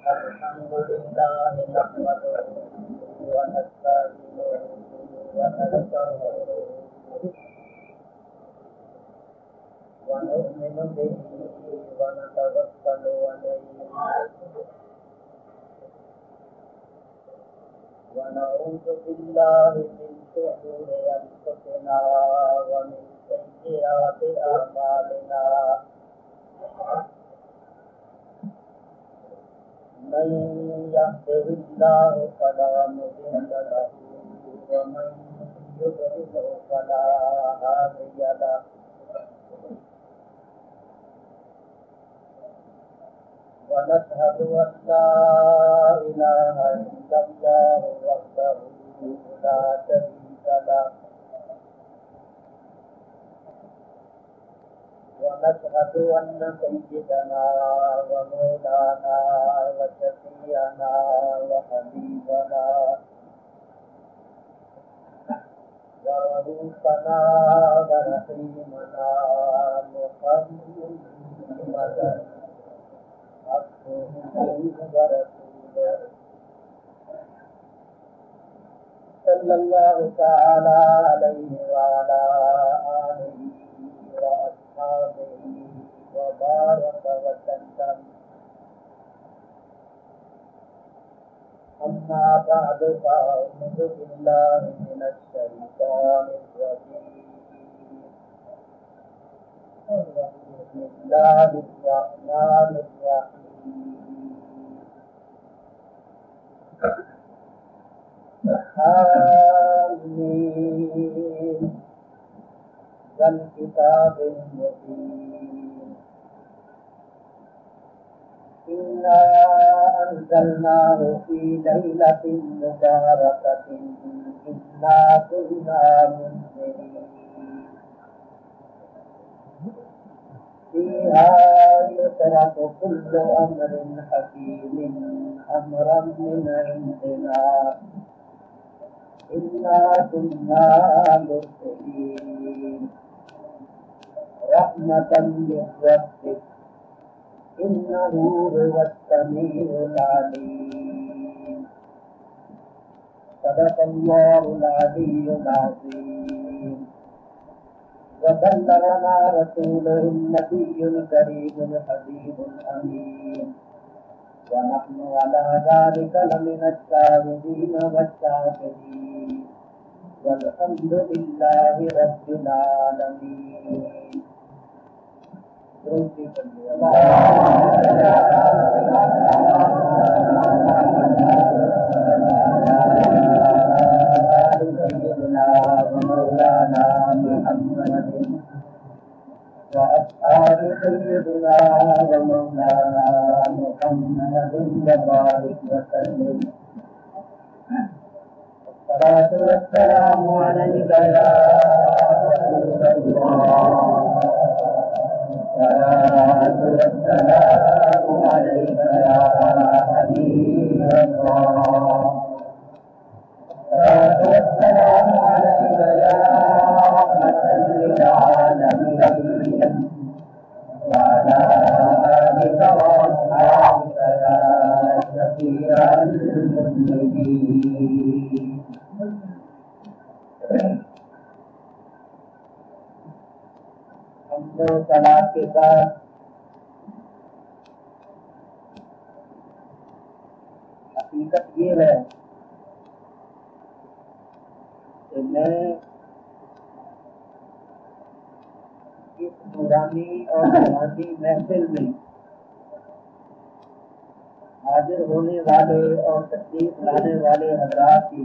الحمد لله نحمده ونستعينه ونستغفره ونؤمن به ونتوكل عليه ونعوذ بالله من شرور أنفسنا ومن سيئات أعمالنا من يهده الله فلا مضل له ومن يضلل فلا هادي له ونشهد أن لا إله إلا الله وحده لا شريك له ونشهد أن سيدنا ومولانا وشفيعنا وحبيبنا ورؤوفنا ورحيمنا محمدا عبده ورسوله صلى الله تعالى عليه وعلى آله وأصحابه وبارك وسلم. أما بعد فأعوذ بالله من الشيطان الرجيم. بسم الله الرحمن الرحيم. آمين والكتاب المبين. إنا أنزلناه في ليلة مباركة إنا كنا منذرين فيها يفرق كل أمر حكيم أمرا من عندنا إنا كنا مرسلين رحمة من ربك إنه هو السميع العليم. صدق الله العلي العظيم. وبلغنا رسوله النبي الكريم الحبيب الأمين. ونحن على ذلك لمن الشاهدين والشاكرين والحمد لله رب العالمين. مولانا محمد وأصحاب سيدنا ومولانا محمد وبارك وسلم. الصلاة والسلام عليك يا رسول الله. الصلاة والسلام عليك يا حبيب الله. الصلاة والسلام عليك يا رحمة للعالمين وعلى آلك وأصحابك يا شفيع المذنبين. حمد و ثنا کے بعد حقیقت یہ ہے کہ میں اس نورانی اور روحانی محفل میں حاضر ہونے والے اور تشریف لانے والے حضرات کی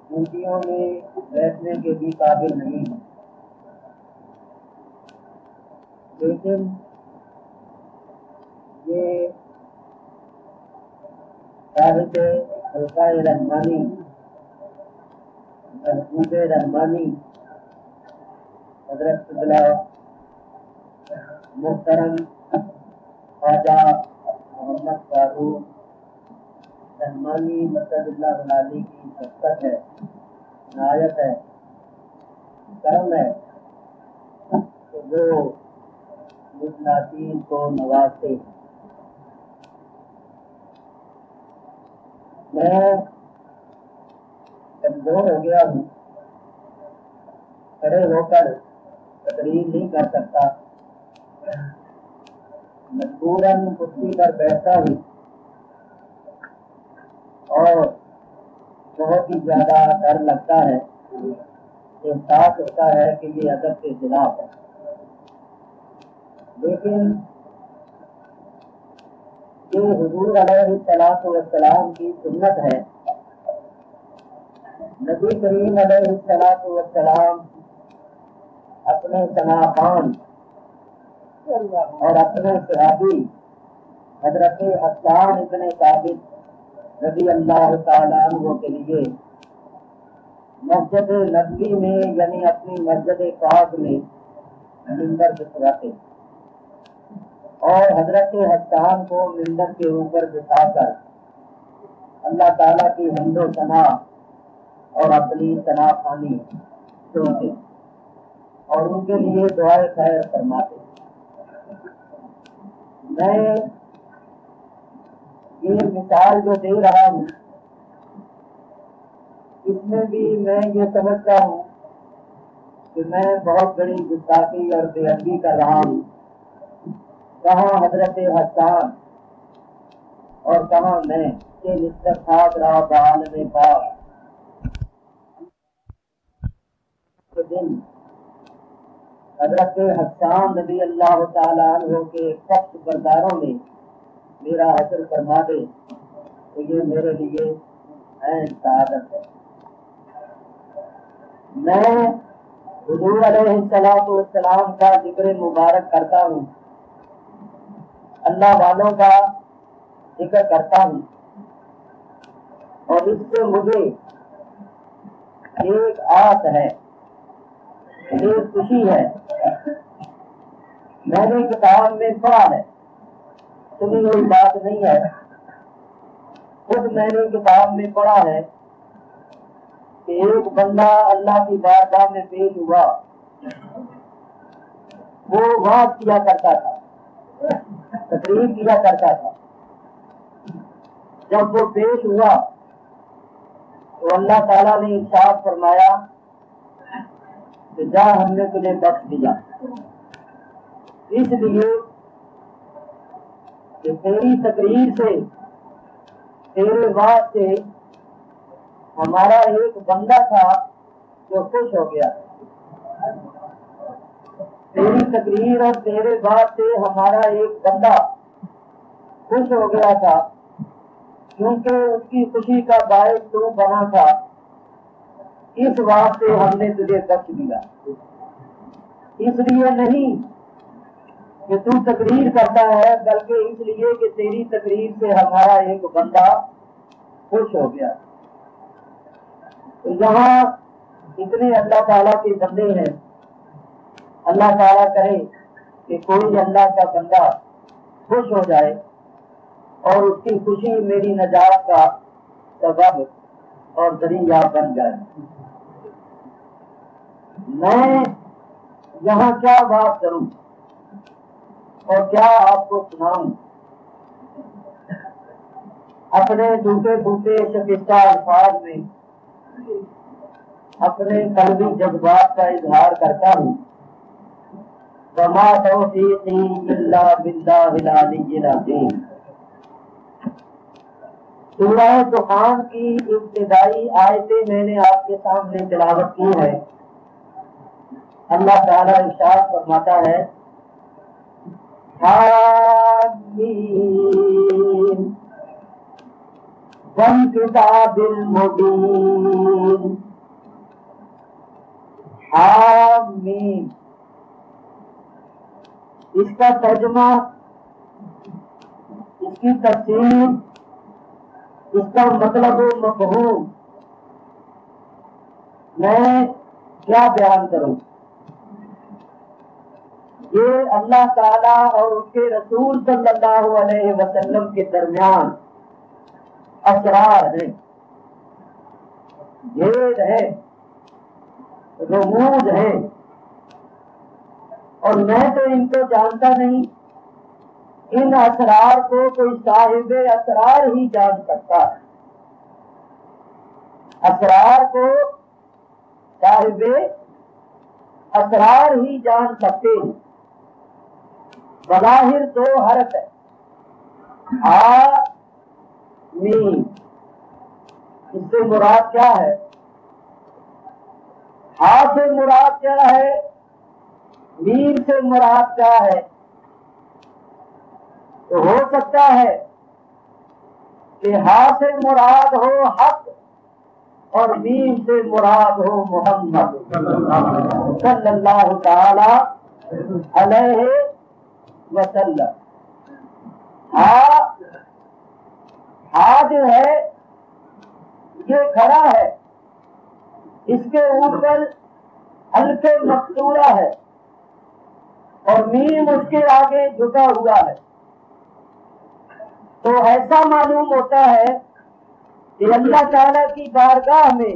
کرسیوں میں بیٹھنے کے بھی قابل نہیں ہوں، لیکن یہ صاحب حلقہ رحمانی محبوب رحمانی حضرت قبلہ محترم خواجہ محمد فاروق رحمانی مدد اللہ علیہ کی شفقت ہے، عنایت ہے، کرم ہے کہ وہ مجھ ناصرین کو نوازتے ہیں۔ میں کمزور ہو گیا ہوں، کھڑے ہو کر تقریر نہیں کر سکتا، مجبوراً کرسی پر بیٹھتا ہوں اور بہت ہی زیادہ ڈر لگتا ہے، احساس ہوتا ہے کہ یہ ادب کے خلاف ہے، لیکن یہ حضور علیہ الصلوۃ والسلام کی سنت ہے۔ نبی کریم علیہ الصلوۃ والسلام اپنے ثناخوان اور اپنے صحابی حضرت حسان ابن ثابت رضی اللہ تعالیٰ عنہ کے لیے مسجد نبوی میں یعنی اپنی مسجد پاک میں منبر بچھواتے اور حضرت حسان کو منبر کے اوپر بٹھا کر اللہ تعالیٰ کی حمد و ثنا اور اپنی ثنا خوانی سنتے اور ان کے لیے دعائے خیر فرماتے۔ میں یہ مثال جو دے رہا ہوں اس میں بھی میں یہ سمجھتا ہوں کہ میں بہت بڑی گستاخی اور بے ادبی کر رہا ہوں، کہاں حضرت حسان اور کہاں میں کہ نسبت خاص رہا بعالم پاک کے دن حضرت حسان رضی اللہ تعالیٰ عنہ کے سخت برداروں میں میرا حشر فرما دے تو یہ میرے لیے عین سعادت ہے۔ میں حضور علیہ الصلوۃ والسلام کا ذکر مبارک کرتا ہوں، اللہ والوں کا ذکر کرتا ہوں، اور اس سے مجھے ایک آس ہے، ایک خوشی ہے۔ میں نے کتاب میں پڑھا ہے، سنی ہوئی بات نہیں ہے، خود میں نے کتاب میں پڑھا ہے کہ ایک بندہ اللہ کی بارگاہ میں پیش ہوا، وہ وعظ کیا کرتا تھا، تقریر کیا کرتا تھا، جب وہ پیش ہوا تو اللہ تعالیٰ نے ارشاد فرمایا کہ جا ہم نے تجھے بخش دیا، اس لیے کہ تیری تقریر سے تیرے وعظ سے ہمارا ایک بندہ تھا جو خوش ہو گیا، تیری تقریر اور تیرے وعظ سے ہمارا ایک بندہ خوش ہو گیا تھا، کیونکہ اس کی خوشی کا باعث تو بنا تھا، اس واسطے ہم نے تجھے بخش دیا۔ اس لیے نہیں کہ تو تقریر کرتا ہے، بلکہ اس لیے کہ تیری تقریر سے ہمارا ایک بندہ خوش ہو گیا۔ تو یہاں اتنے اللہ تعالیٰ کے بندے ہیں، اللہ تعالیٰ کرے کہ کوئی اللہ کا بندہ خوش ہو جائے اور اس کی خوشی میری نجات کا سبب اور ذریعہ بن جائے۔ میں یہاں کیا بات کروں اور کیا آپ کو سناؤں؟ اپنے ٹوٹے پھوٹے شکستہ الفاظ میں اپنے قلبی جذبات کا اظہار کرتا ہوں۔ وما توفیقی الا باللہ العلی العظیم۔ سورہ دخان کی ابتدائی آیتیں میں نے آپ کے سامنے تلاوت کی ہے۔ اللہ تعالیٰ ارشاد فرماتا ہے حامیم والکتاب المبین۔ حامیم، اس کا ترجمہ، اس کی تفسیر، اس کا مطلب و مفہوم میں کیا بیان کروں؟ یہ اللہ تعالیٰ اور اس کے رسول صلی اللہ علیہ وسلم کے درمیان اسرار ہیں، بھید ہے، رموز ہے، اور میں تو ان کو جانتا نہیں، ان اسرار کو کوئی صاحب اسرار ہی جان سکتا ہے۔ اسرار کو صاحب اسرار ہی جان سکتے ہیں. بظاہر دو حرف ہے، ہا میم. اس سے مراد کیا ہے؟ ہا سے مراد کیا ہے؟ میم سے مراد کیا ہے؟ تو ہو سکتا ہے کہ ہا سے مراد ہو حق اور میم سے مراد ہو محمد صلی اللہ تعالی علیہ وسلم. ہا جو ہے یہ کھڑا ہے، اس کے اوپر الف مقصورہ ہے اور میم اس کے آگے جھکا ہوا ہے. تو ایسا معلوم ہوتا ہے کہ اللہ تعالیٰ کی بارگاہ میں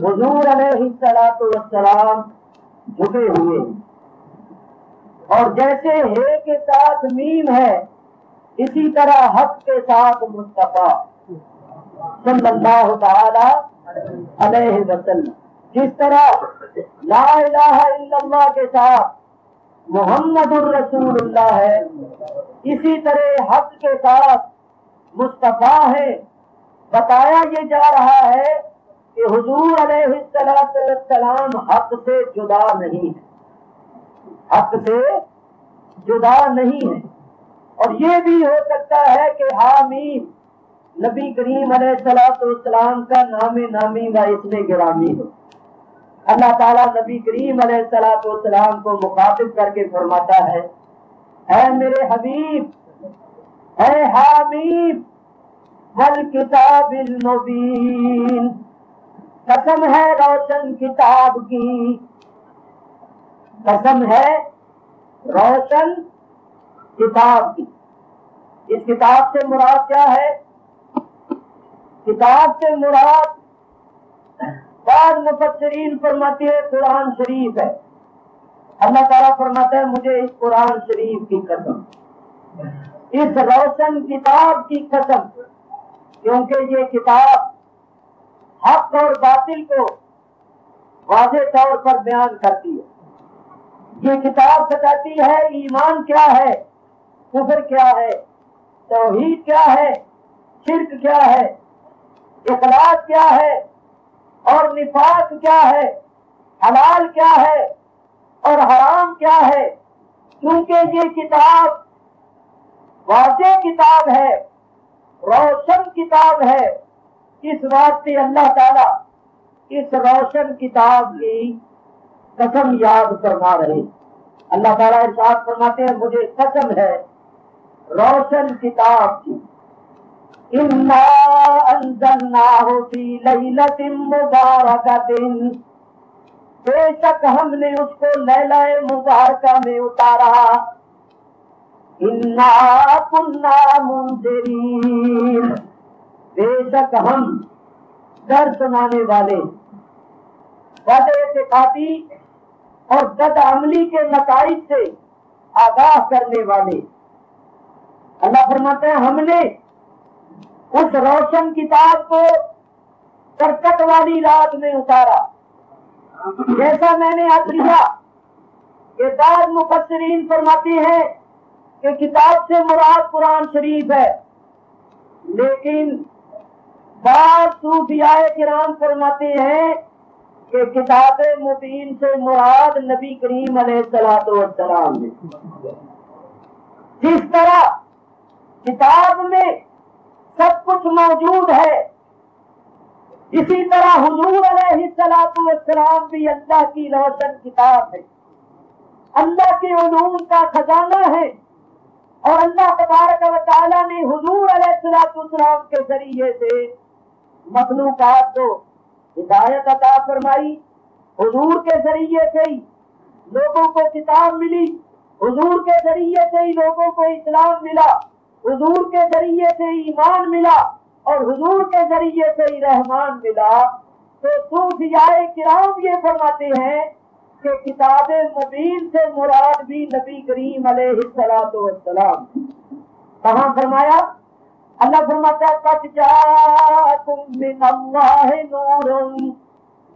حضور علیہ الصلوۃ والسلام جھکے ہوئے ہیں. اور جیسے ہے کے ساتھ میم ہے، اسی طرح حق کے ساتھ مصطفیٰ صلی اللہ تعالی علیہ وسلم. جس طرح لا الہ الا اللہ کے ساتھ محمد الرسول اللہ ہے، اسی طرح حق کے ساتھ مصطفیٰ ہے. بتایا یہ جا رہا ہے کہ حضور علیہ السلام حق سے جدا نہیں ہے، حق سے جدا نہیں ہے. اور یہ بھی ہو سکتا ہے کہ حامیم نبی کریم علیہ السلام کا نام نامی و اسم گرامی ہو. اللہ تعالیٰ نبی کریم علیہ السلام کو مخاطب کر کے فرماتا ہے، اے میرے حبیب، اے حامیم والکتاب المبین، قسم ہے روشن کتاب کی، قسم ہے روشن کتاب کی. اس کتاب سے مراد کیا ہے؟ کتاب سے مراد بعض مفسرین فرماتے ہیں قرآن شریف ہے. اللہ تعالیٰ فرماتا ہے مجھے اس قرآن شریف کی قسم، اس روشن کتاب کی قسم، کیونکہ یہ کتاب حق اور باطل کو واضح طور پر بیان کرتی ہے. یہ کتاب بتاتی ہے ایمان کیا ہے، کفر کیا ہے، توحید کیا ہے، شرک کیا ہے، اخلاص کیا ہے اور نفاق کیا ہے، حلال کیا ہے اور حرام کیا ہے. کیونکہ یہ کتاب واضح کتاب ہے، روشن کتاب ہے، اس واسطے اللہ تعالیٰ اس روشن کتاب کی قسم یاد فرما رہے. اللہ تعالیٰ ارشاد فرماتے ہیں مجھے قسم ہے روشن کتاب کی، اِنَّا أَنزَلْنَاهُ فِي لَيْلَةٍ مُبَارَكَةٍ، بے شک ہم نے اس کو لیلہ مبارکہ میں اتارا. اِنَّا كُنَّا مُنذِرِينَ، بے شک ہم ڈر سنانے والے، بد اعتقادی اور بد عملی کے نتائج سے آگاہ کرنے والے. اللہ فرماتے ہیں ہم نے اس روشن کتاب کو برکت والی رات میں اتارا. جیسا میں نے عرض کیا کہ بعض مفسرین فرماتے ہیں کہ کتاب سے مراد قرآن شریف ہے، لیکن بعض صوفیاء کرام فرماتے ہیں کہ کتاب مبین سے مراد نبی کریم علیہ السلام ہے. جس طرح کتاب میں سب کچھ موجود ہے، اسی طرح حضور علیہ السلام بھی اللہ کی روشن کتاب ہے، اللہ کے علوم کا خزانہ ہے. اور اللہ تبارک و تعالیٰ نے حضور علیہ السلام کے ذریعے سے مخلوقات کو ہدایت عطا فرمائی. حضور کے ذریعے سے ہی لوگوں کو کتاب ملی، حضور کے ذریعے سے ہی لوگوں کو اسلام ملا، حضور کے ذریعے سے ایمان ملا اور حضور کے ذریعے سے ہی رحمان ملا. تو صوفیاء کرام یہ فرماتے ہیں کہ کتاب مبین سے مراد بھی نبی کریم علیہ السلام. کہاں فرمایا؟ اللہ فرماتا ہے قد جاءکم من اللہ نور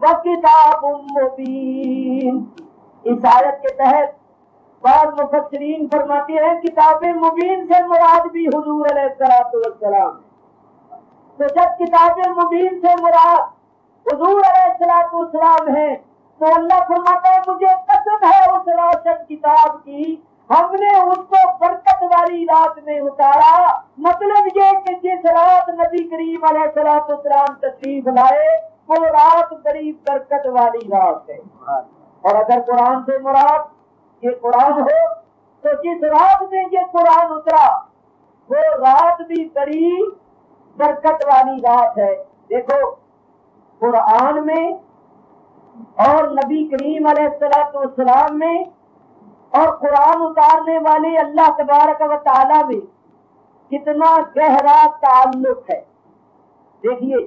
وکتاب مبین۔ اس آیت کے تحت بعض مفسرین فرماتے ہیں کتاب مبین سے مراد بھی حضور علیہ السلام ہے۔ تو جب کتاب مبین سے مراد حضور علیہ السلام ہے تو اللہ فرماتا ہے مجھے قسم ہے اس روشن کتاب کی، ہم نے اس کو برکت والی رات میں اتارا۔ مطلب یہ کہ جس رات نبی کریم علیہ السلام تشریف لائے وہ رات بڑی برکت والی رات ہے۔ اور اگر قرآن سے مراد یہ قرآن ہو تو جس رات میں یہ قرآن اترا وہ رات بھی بڑی برکت والی رات ہے۔ دیکھو قرآن میں اور نبی کریم علیہ السلام میں اور قرآن اتارنے والے اللہ تبارک و تعالی میں کتنا گہرا تعلق ہے۔ دیکھیے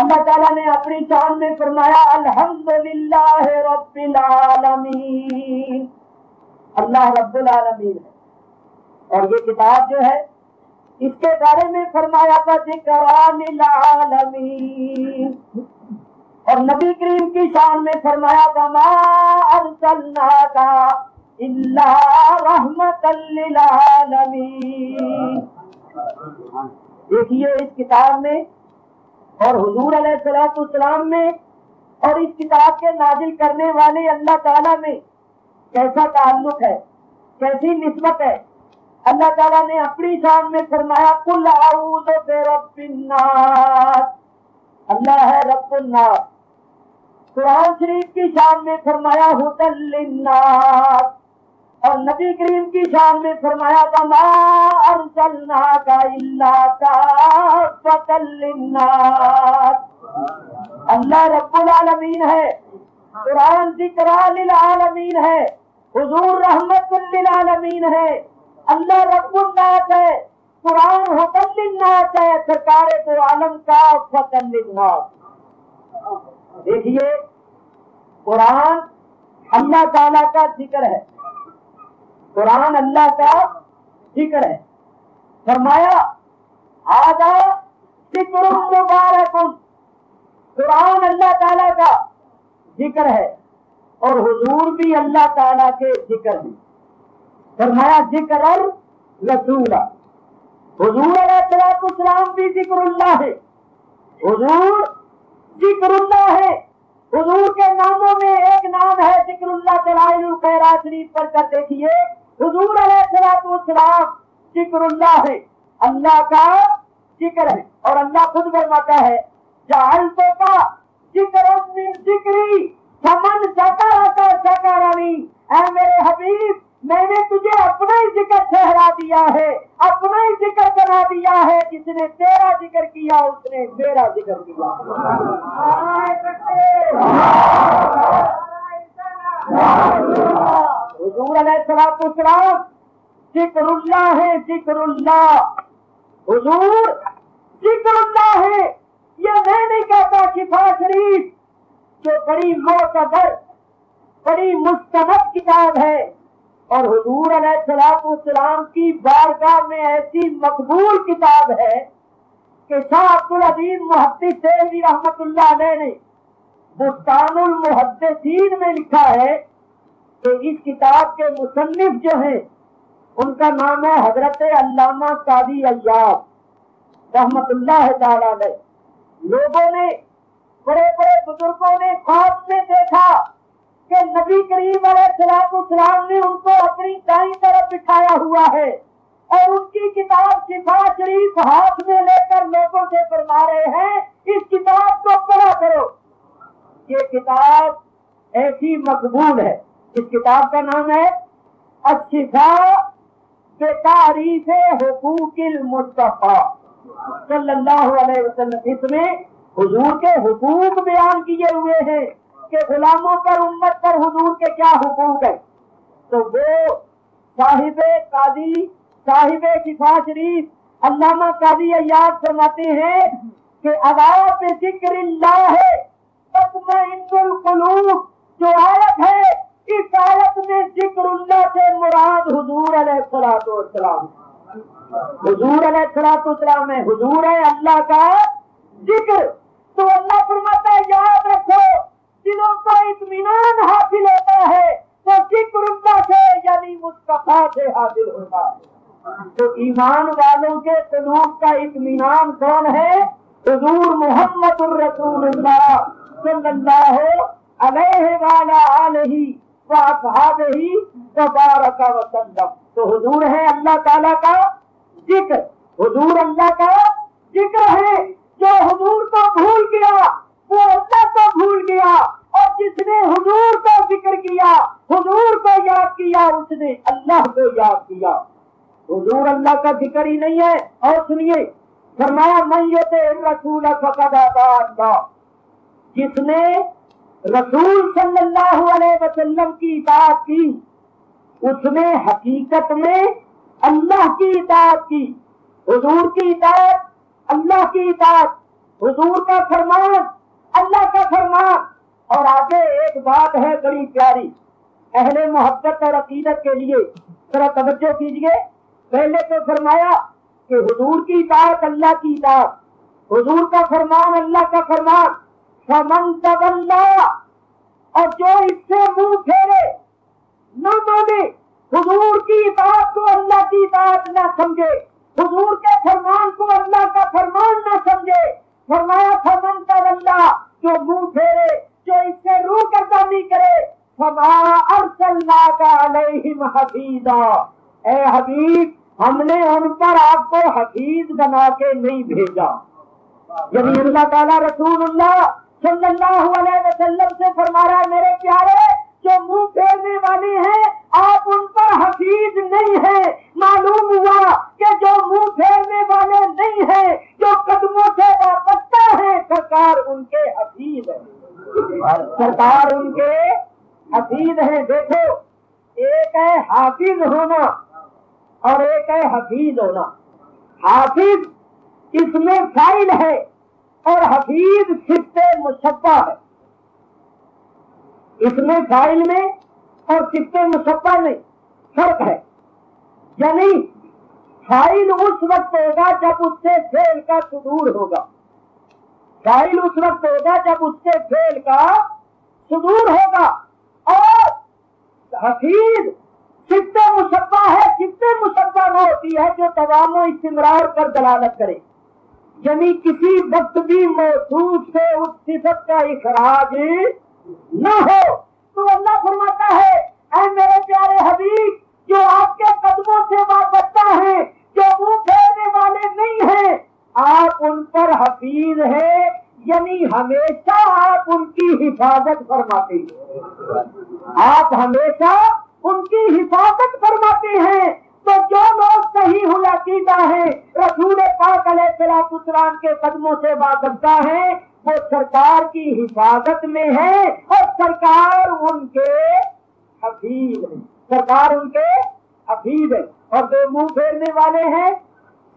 اللہ تعالیٰ نے اپنی شان میں فرمایا الحمدللہ رب العالمین، اللہ رب العالمین ہے۔ اور یہ کتاب جو ہے اس کے بارے میں فرمایا تھا ذکر للعالمین، اور نبی کریم کی شان میں فرمایا وما ارسلناک الا رحمۃ للعالمین۔ دیکھیے اس کتاب میں اور حضور علیہ السلام میں اور اس کتاب کے نازل کرنے والے اللہ تعالیٰ میں کیسا تعلق ہے، کیسی نسبت ہے۔ اللہ تعالیٰ نے اپنی شان میں فرمایا قل اعوذ برب الناس، اللہ ہے رب الناس۔ قرآن شریف کی شان میں فرمایا ھدی للناس، اور نبی کریم کی شان میں فرمایا وما ارسلناک الا کافۃ للناس، اللہ رب العالمین ہے، قرآن ذکر للعالمین ہے، حضور رحمت للعالمین ہے، اللہ رب الناس ہے، قرآن ھدی للناس ہے، سرکار دو عالم کافۃ للناس۔ دیکھیے قرآن اللہ تعالیٰ کا ذکر ہے، قرآن اللہ کا ذکر ہے۔ فرمایا ھذا ذکر مبارک، قرآن اللہ تعالیٰ کا ذکر ہے اور حضور بھی اللہ تعالیٰ کے ذکر ہیں۔ فرمایا ذکر الرسول، حضور علیہ السلام بھی ذکر اللہ ہے، حضور ذکر اللہ ہے۔ حضور کے ناموں میں ایک نام ہے ذکر اللہ، دلائل الخیرات شریف پڑھ کر دیکھیے، حضور علیہ السلام ذکر اللہ ہے، اللہ کا ذکر ہے۔ اور اللہ خود فرماتا ہے جعلتک ذکرا من ذکری فمن ذکرک ذکرنی، اے میرے حبیب میں نے تجھے اپنا ہی ذکر ٹھہرا دیا ہے، اپنا ہی ذکر بنا دیا ہے، جس نے تیرا ذکر کیا اس نے میرا ذکر کیا۔ حضور علیہ السلام ذکر اللہ ہے، ذکر اللہ، حضور ذکر اللہ ہے۔ یہ میں نہیں کہتا، شفا شریف جو بڑی معتبر بڑی مستند کتاب ہے اور حضور علیہ السلام کی بارگاہ میں ایسی مقبول کتاب ہے کہ شاہ عبدالعزیز محدث دہلوی رحمت اللہ علیہ نے بستان المحدثین میں لکھا ہے کہ اس کتاب کے مصنف جو ہیں ان کا نام ہے حضرت علامہ قاضی عیاض رحمت اللہ تعالی علیہ۔ لوگوں نے بڑے بڑے بزرگوں نے خواب میں دیکھا کہ نبی کریم علیہ السلام نے ان کو اپنی دائیں طرف بٹھایا ہوا ہے اور ان کی کتاب شفا شریف ہاتھ میں لے کر لوگوں سے فرما رہے ہیں اس کتاب کو پڑھا کرو۔ یہ کتاب ایسی مقبول ہے، اس کتاب کا نام ہے الشفاء بتعریف حقوق المصطفیٰ صلی اللہ علیہ وسلم۔ اس میں حضور کے حقوق بیان کیے ہوئے ہیں کہ غلاموں پر امت پر حضور کے کیا حقوق ہیں۔ تو وہ صاحب قاضی صاحب شفا شریف علامہ قاضی عیاض فرماتے ہیں کہ اذا بذکر اللہ ہے تطمئن القلوب، جو آیت ہے اس آیت میں ذکر اللہ سے مراد حضور علیہ السلام۔ حضور علیہ السلام میں حضور ہے اللہ کا ذکر. تو اللہ فرماتا ہے یاد رکھو دلوں کو اطمینان حاصل ہوتا ہے تو ذکر اللہ سے یعنی مصطفیٰ سے حاصل ہوتا ہے. تو ایمان والوں کے قلوب کا اطمینان کون ہے؟ حضور محمد الرسول اللہ صلی اللہ علیہ وعلی آلہ واصحابہ وبارک وسلم. تو حضور ہے اللہ تعالیٰ کا ذکر. حضور اللہ کا ذکر ہے. جو حضور کو بھول گیا وہ اللہ کو بھول گیا، اور جس نے حضور کو ذکر کیا، حضور کو یاد کیا، اس نے اللہ کو یاد کیا. حضور اللہ کا ذکر ہی نہیں ہے. اور سنیے فرمایا من یطع الرسول فقد اطاع اللہ. جس نے رسول صلی اللہ علیہ وسلم کی اطاعت کی اس نے حقیقت میں اللہ کی اطاعت کی. حضور کی اطاعت اللہ کی اطاعت، حضور کا فرمان اللہ کا فرمان. اور آگے ایک بات ہے بڑی پیاری اہل محبت اور عقیدت کے لیے، ذرا توجہ کیجیے. پہلے تو فرمایا کہ حضور کی اطاعت اللہ کی اطاعت، حضور کا فرمان اللہ کا فرمان. فمن تولى، اور جو اس سے منہ پھیرے نہ مانے، حضور کی اطاعت کو اللہ کی اطاعت نہ سمجھے، حضور کے فرمان کو اللہ کا فرمان نہ سمجھے. فرمایا فمن تولى، جو منہ پھیرے، جو اس سے روح گردانی کرے. فما ارسلناک علیہم حفیظا، اے حبیب ہم نے ان پر آپ کو حفیظ بنا کے نہیں بھیجا. یعنی اللہ تعالیٰ رسول اللہ صلی اللہ علیہ وسلم سے فرما رہا ہے میرے پیارے جو منہ پھیرنے والے ہیں آپ ان پر حفیظ نہیں ہیں. معلوم ہوا کہ جو منہ پھیرنے والے نہیں ہیں، جو قدموں سے وابستہ ہیں، سرکار ان کے حفیظ ہیں، سرکار ان کے حفیظ ہیں. دیکھو ایک ہے حافظ ہونا اور ایک ہے حفیظ ہونا. حافظ اس میں فاعل ہے اور حفیظ صفت مشبہ ہے. اس میں فاعل میں اور صفت مشبہ میں فرق ہے. یعنی فاعل اس وقت ہوگا جب اس سے فعل کا صدور ہوگا. فاعل اس وقت ہوگا جب اس سے فعل کا صدور ہوگا. اور حفیظ صفت مشبہ ہے. صفت مشبہ وہ ہوتی ہے جو دوام و استمرار پر دلالت کرے، یعنی کسی وقت بھی موصوف سے اس صفت کا اخراج نہ ہو. تو اللہ فرماتا ہے اے میرے پیارے حبیب جو آپ کے قدموں سے وابستہ ہیں، جو منہ پھیرنے والے نہیں ہیں، آپ ان پر حفیظ ہیں، یعنی ہمیشہ آپ ان کی حفاظت فرماتے ہیں. آپ ہمیشہ ان کی حفاظت فرماتے ہیں. تو جو لوگ صحیح العقیدہ ہیں، رسول پاک علیہ السلام کے قدموں سے وابستہ ہیں، وہ سرکار کی حفاظت میں ہے اور سرکار ان کے حفیظ ہیں. سرکار ان کے حفیظ ہے. اور جو منہ پھیرنے والے ہیں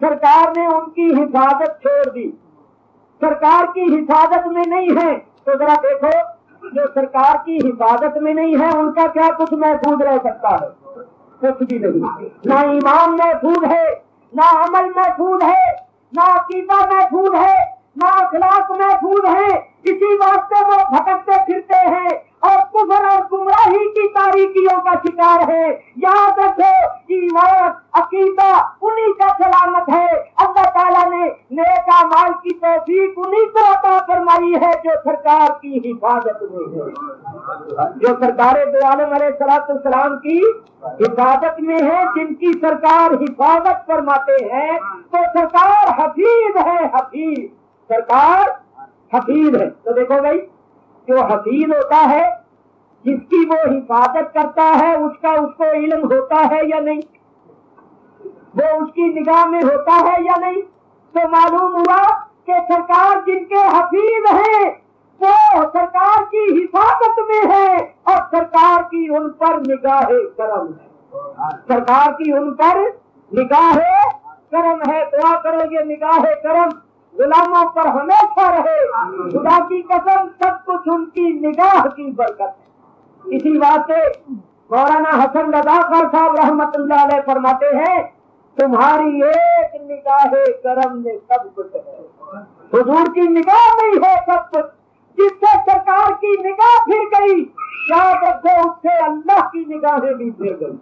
سرکار نے ان کی حفاظت چھوڑ دی، سرکار کی حفاظت میں نہیں ہے. تو ذرا دیکھو جو سرکار کی حفاظت میں نہیں ہے ان کا کیا کچھ محفوظ رہ سکتا ہے؟ کچھ بھی نہیں. نہ ایمان محفوظ ہے، نہ عمل محفوظ ہے، نہ عقیدہ محفوظ ہے، نہ اخلاق محفوظ ہے. اسی واسطے وہ بھٹکتے پھرتے ہیں اور کفر اور گمراہی کی تاریکیوں کا شکار ہے. یاد رکھو ایمان عقیدہ انہی کا سلامت ہے. اللہ تعالیٰ نے نیک اعمال کی توفیق انہی کو عطا فرمائی ہے جو سرکار کی حفاظت میں ہے، جو سرکار دو عالم علیہ السلام کی حفاظت میں ہے، جن کی سرکار حفاظت فرماتے ہیں. تو سرکار حفیظ ہے، حفیظ سرکار حفیظ ہے. تو دیکھو بھائی جو حفیظ ہوتا ہے جس کی وہ حفاظت کرتا ہے اس کو علم ہوتا ہے یا نہیں، وہ اس کی نگاہ میں ہوتا ہے یا نہیں. تو معلوم ہوا کہ سرکار جن کے حفیظ ہیں وہ سرکار کی حفاظت میں ہے اور سرکار کی ان پر نگاہ کرم ہے. سرکار کی ان پر نگاہ کرم ہے. دعا کرو یہ نگاہ کرم غلاموں پر ہمیشہ رہے. خدا کی قسم سب کچھ ان کی نگاہ کی برکت ہے. اسی بات سے مولانا حسن رضا خان صاحب رحمت اللہ علیہ فرماتے ہیں تمہاری ایک نگاہ کرم میں سب کچھ ہے. حضور کی نگاہ میں ہے سب کچھ. جس سے سرکار کی نگاہ پھر گئی یاد رکھو اس سے اللہ کی نگاہیں بھی پھر گئی.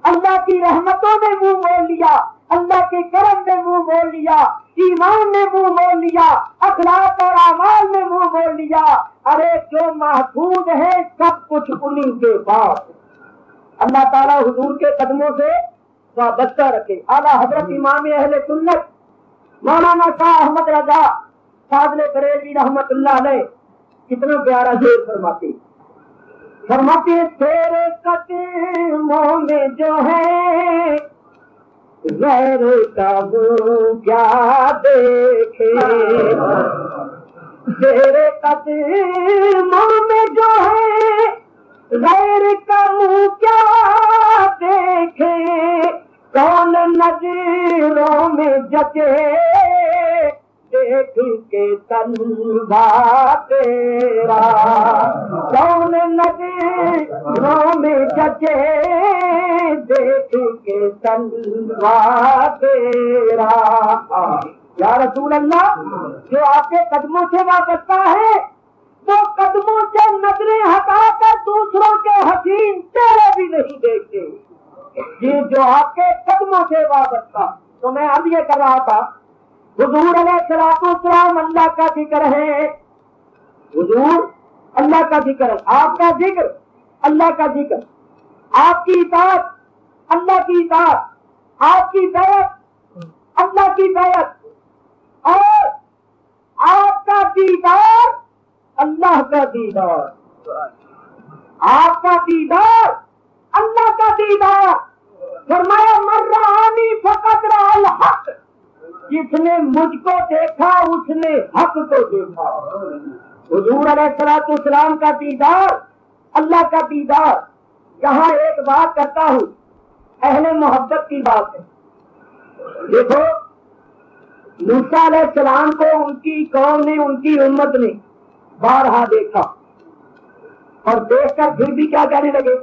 اللہ کی رحمتوں نے منہ موڑ لیا, اللہ کے کرم نے منہ موڑ لیا, ایمان نے منہ موڑ لیا, اخلاق اور اعمال نے منہ موڑ لیا. ارے جو محفوظ ہے سب کچھ انہی کے پاس. اللہ تعالیٰ حضور کے قدموں سے وابستہ رکھے. اعلیٰ حضرت امام اہل سنت مولانا شاہ احمد رضا فاضل بریلوی رحمت اللہ علیہ کتنا پیارا شعر فرماتے تیرے قدموں میں جو ہے غیر کا وہ کیا دیکھے. تیرے قدموں میں جو ہے غیر کا وہ کیا دیکھے. کون نظروں میں جچے دیکھ کے تنہا تیرا. کون نظروں میں جچے دیکھ کے تنہا تیرا. یا رسول اللہ, جو آپ کے قدموں سے وابستہ ہے تو قدموں سے نظریں ہٹا کر دوسروں کے حسین چہرے بھی نہیں دیکھتے. یہ جو آپ کے قدموں سے وابستہ. تو میں اب یہ کر رہا تھا, حضور علیہ الصلوۃ والسلام اللہ کا ذکر ہے. حضور اللہ کا ذکر, آپ کا ذکر اللہ کا ذکر, آپ کی اطاعت اللہ کی اطاعت, آپ کی بیعت اللہ کی بیعت, اور آپ کا دیدار اللہ کا دیدار. آپ کا دیدار اللہ کا دیدار. فرمایا من رآنی فقد رأى الحق. جس نے مجھ کو دیکھا اس نے حق کو دیکھا. حضور علیہ الصلوۃ والسلام کا دیدار اللہ کا دیدار. یہاں ایک بات کرتا ہوں, اہل محبت کی بات ہے. دیکھو موسیٰ علیہ السلام کو ان کی قوم نے, ان کی امت نے بارہا دیکھا, اور دیکھ کر پھر بھی کیا کہنے لگے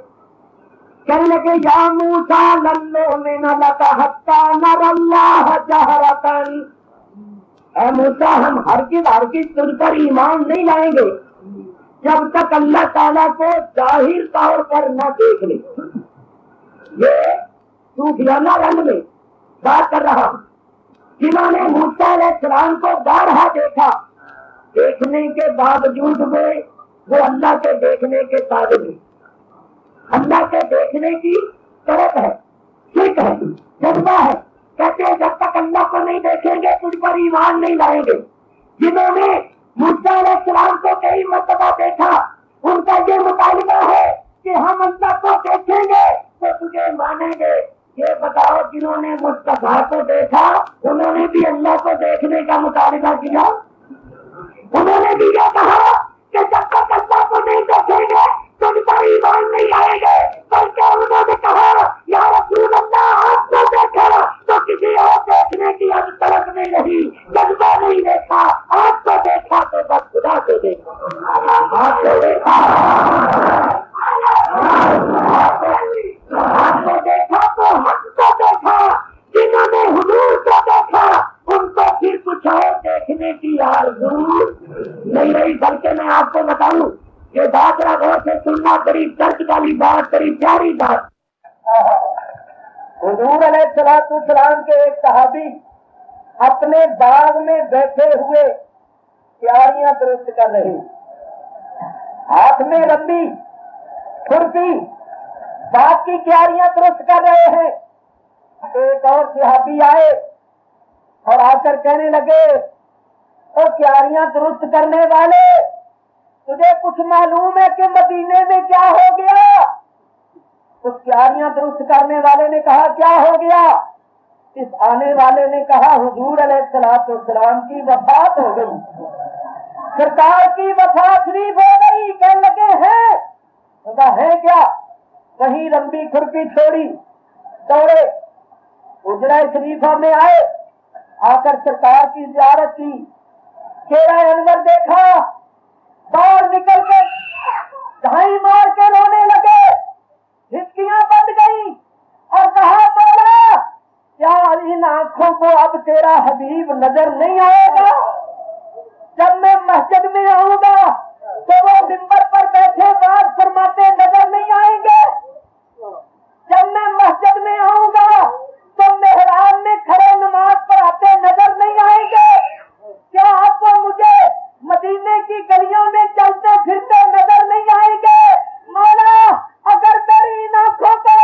یا موسیٰ لن نؤمن لک حتی نری اللہ جہرۃ. اے موسیٰ ہم ہرگز تجھ پر ایمان نہیں لائیں گے جب تک اللہ تعالیٰ کو ظاہر طور پر نہ دیکھ لیں. یہ صوفیانہ رنگ میں بات کر رہا ہوں. جنہوں نے موسیٰ علیہ السلام کو بارہا دیکھا, دیکھنے کے باوجود میں وہ اللہ کے دیکھنے کے قابل نہیں. اللہ کے دیکھنے کی طرف ہے, شرک ہے, جذبہ ہے. کہتے ہیں جب تک اللہ کو نہیں دیکھیں گے تجھ پر ایمان نہیں لائیں گے. جنہوں نے موسیٰ علیہ السلام کو کئی مرتبہ دیکھا ان کا یہ مطالبہ ہے کہ ہم اللہ کو دیکھیں گے تو تجھے مانیں گے. یہ بتاؤ جنہوں نے مصطفیٰ کو دیکھا انہوں نے بھی اللہ کو دیکھنے کا مطالبہ کیا؟ انہوں نے بھی یہ کہا کہ جب تک اللہ کو نہیں دیکھیں گے تم پر ایمان نہیں آئے گے, بلکہ انہوں نے کہا یا رسول اللہ آپ کو دیکھا تو کسی اور دیکھنے کی اب طرف نہیں رہی, جذبہ نہیں دیکھا. آپ کو دیکھا تو بس خدا کو دیکھا. آپ کو دیکھا آپ کو دیکھا تو حق کو دیکھا. جنہوں نے حضور کو دیکھا ان کو پھر کچھ اور دیکھنے کی آرزو نہیں رہی. بلکہ میں آپ کو بتاؤں یہ بات غور سے سننا, بڑی درد والی بات, بڑی پیاری بات. حضور علیہ الصلوۃ والسلام کے ایک صحابی اپنے باغ میں بیٹھے ہوئے کیاریاں درست کر رہے, ہاتھ میں لمبی کھرپی باغ کی کیاریاں درست کر رہے ہیں. ایک اور صحابی آئے اور آ کر کہنے لگے اور کیاریاں درست کرنے والے تجھے کچھ معلوم ہے کہ مدینے میں کیا ہو گیا؟ اس کیاریاں درست کرنے والے نے کہا کیا ہو گیا؟ اس آنے والے نے کہا حضور علیہ الصلوۃ والسلام کی وفات ہو گئی, سرکار کی وفات شریف ہو گئی. کہنے لگے ہیں, کہا ہے کیا؟ وہیں لمبی کھرپی چھوڑی دوڑے حجرہ شریفہ میں آئے, آ کر سرکار کی زیارت کی, چہرہ انور دیکھا, باہر نکل کے دھائی مار کے رونے لگے, ہچکیاں بند گئی اور کہا مولا کیا ان آنکھوں کو اب تیرا حبیب نظر نہیں آئے گا؟ جب میں مسجد میں آؤں گا تو وہ ممبر پر بیٹھے بات فرماتے نظر نہیں آئیں گے؟ جب میں مسجد میں آؤں گا تو محراب میں کھڑے نماز پڑھاتے نظر نہیں آئیں گے؟ کیا آپ کو مجھے مدینے کی گلیوں میں چلتے پھرتے نظر نہیں آئیں گے؟ مولا اگر میری ان آنکھوں کو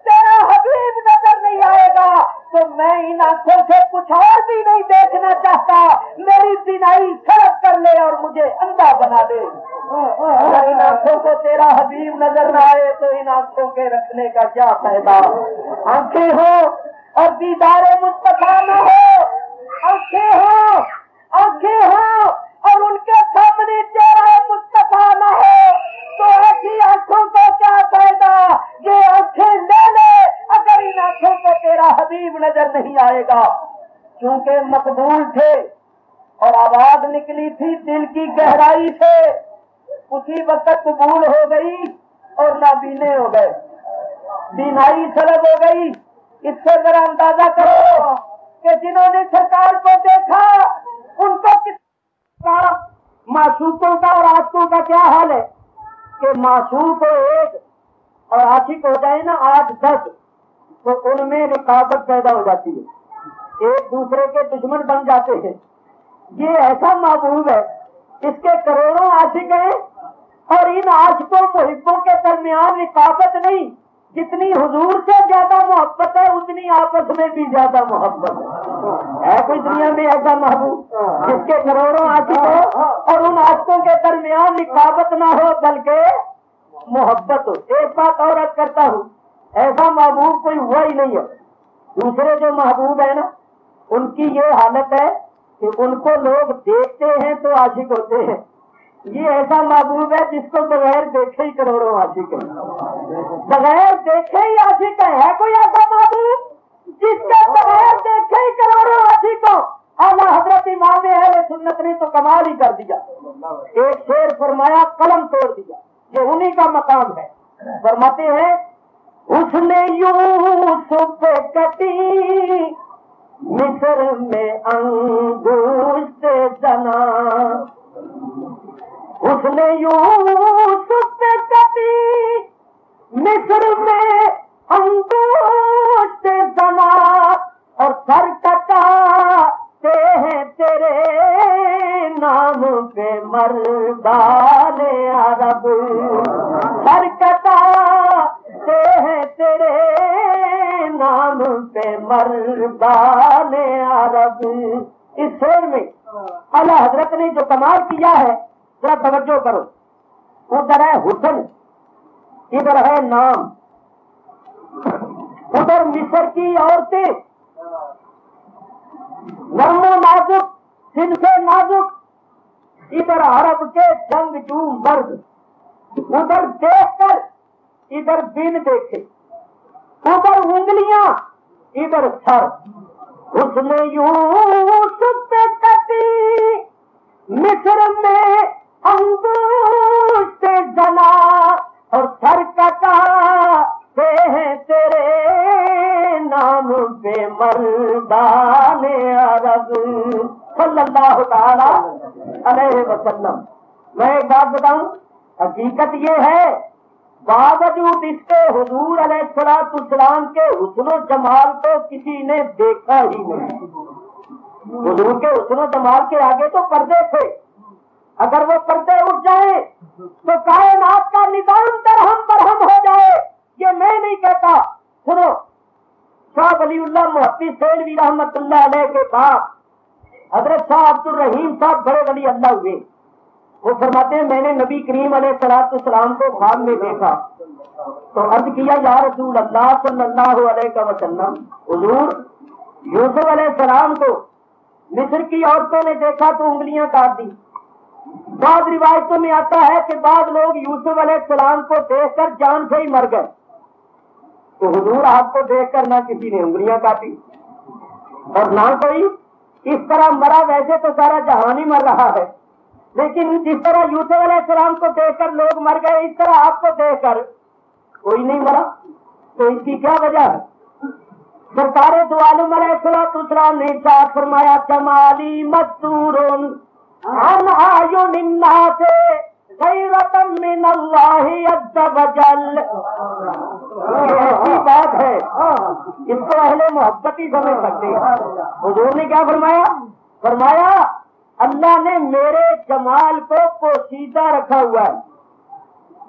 تیرا حبیب نظر نہیں آئے گا تو میں ان آنکھوں سے کچھ اور بھی نہیں دیکھنا چاہتا، میری بینائی سڑک کر لے اور مجھے اندھا بنا دے۔ اگر ان آنکھوں کو تیرا حبیب نظر نہ آئے تو ان آنکھوں کے رکھنے کا کیا فائدہ؟ آنکھیں ہو اور دیدار مصطفیٰ نہ ہو، آنکھیں ہو اور ان کے سامنے چہرہ مصطفیٰ نہ ہو تو ایسی آنکھوں کو کیا فائدہ؟ یہ آنکھیں لے لے اگر ان آنکھوں کو تیرا حبیب نظر نہیں آئے گا۔ کیونکہ مقبول تھے اور آواز نکلی تھی دل کی گہرائی سے، اسی وقت قبول ہو گئی اور نابینے ہو گئے، بینائی سلب ہو گئی۔ اس سے ذرا اندازہ کرو کہ جنہوں نے سرکار کو دیکھا ان کو کس معشوقوں کا اور عاشقوں کا کیا حال ہے کہ معشوق ہو ایک اور عاشق ہو جائے نا 8-10 تو ان میں رقابت پیدا ہو جاتی ہے، ایک دوسرے کے دشمن بن جاتے ہیں۔ یہ ایسا محبوب ہے، اس کے کروڑوں عاشق ہیں اور ان عاشقوں محبوں کے درمیان رقابت نہیں، جتنی حضور سے زیادہ محبت ہے اتنی آپس میں بھی زیادہ محبت ہے کوئی دنیا میں ایسا محبوب جس کے کروڑوں عاشق ہو اور ان عاشقوں کے درمیان رقابت نہ ہو بلکہ محبت ہو؟ ایک بات اور عرض کرتا ہوں، ایسا محبوب کوئی ہوا ہی نہیں ہے۔ دوسرے جو محبوب ہے نا ان کی یہ حالت ہے کہ ان کو لوگ دیکھتے ہیں تو عاشق ہوتے ہیں، یہ ایسا محبوب ہے جس کو بغیر دیکھے ہی کروڑوں عاشق ہے، بغیر دیکھے ہی عاشق ہے کوئی ایسا محبوب جس کے بغیر دیکھے ہی کروڑوں عاشق ہو؟ اعلیٰ حضرت امام اہل سنت نے تو کمال ہی کر دیا، ایک شعر فرمایا قلم توڑ دیا، یہ انہی کا مقام ہے۔ فرماتے ہیں اس نے یوسف کٹی مصر میں انگشت زنا، اس نے یوسف کٹی مصر میں انگشت زنا اور سر کٹاتے ہیں تیرے نام پہ مردان عرب، سر کٹاتے ہیں تیرے نام پہ مردان عرب۔ اس شعر میں اعلیٰ حضرت نے جو کمال کیا ہے ذرا توجہ کرو، ادھر ہے حسن، ادھر ہے نام، ادھر مصر کی عورتیں نرم و نازک سن سے نازک، ادھر عرب کے جنگجو مرد، ادھر دیکھ کر ادھر بن دیکھے، ادھر انگلیاں ادھر سر، اس نے یوسف پہ کٹی مصر میں انگشت زنا اور سر کٹاتے ہیں تیرے نام پہ مردان عرب صلی اللہ تعالی علیہ وسلم۔ میں ایک بات بتاؤں، حقیقت یہ ہے باوجود اس کے حضور علیہ السلام کے حسن و جمال کو کسی نے دیکھا ہی نہیں۔ حضور کے حسن و جمال کے آگے تو پردے تھے، اگر وہ پردے اٹھ جائیں تو کائنات کا نظام درہم برہم ہو جائے، یہ میں نہیں کہتا۔ سنو، شاہ ولی اللہ محدث سیلوی رحمت اللہ علیہ کے بعد حضرت شاہ عبد الرحیم صاحب بڑے ولی اللہ ہوئے، وہ فرماتے ہیں میں نے نبی کریم علیہ السلام کو خواب میں دیکھا تو عرض کیا یا رسول اللہ صلی اللہ علیہ وسلم، حضور یوسف علیہ السلام کو مصر کی عورتوں نے دیکھا تو انگلیاں کاٹ دی۔ بعض روایتوں میں آتا ہے کہ بعض لوگ یوسف علیہ السلام کو دیکھ کر جان سے ہی مر گئے، تو حضور آپ کو دیکھ کر نہ کسی نے انگلیاں کاٹی اور نہ کوئی اس طرح مرا۔ ویسے تو سارا جہان ہی مر رہا ہے، لیکن جس طرح یوسف علیہ السلام کو دیکھ کر لوگ مر گئے اس طرح آپ کو دیکھ کر کوئی نہیں مرا، تو اس کی کیا وجہ ہے؟ سرکار دو عالم علیہ السلام نے ارشاد فرمایا جمالی مستورن عن اعین الناس غیرۃ من اللہ عز وجل. ایسی بات ہے اس کو اہل محبت ہی سمجھ سکتے ہیں. حضور نے کیا فرمایا؟ فرمایا اللہ نے میرے جمال کو پوشیدہ رکھا ہوا ہے,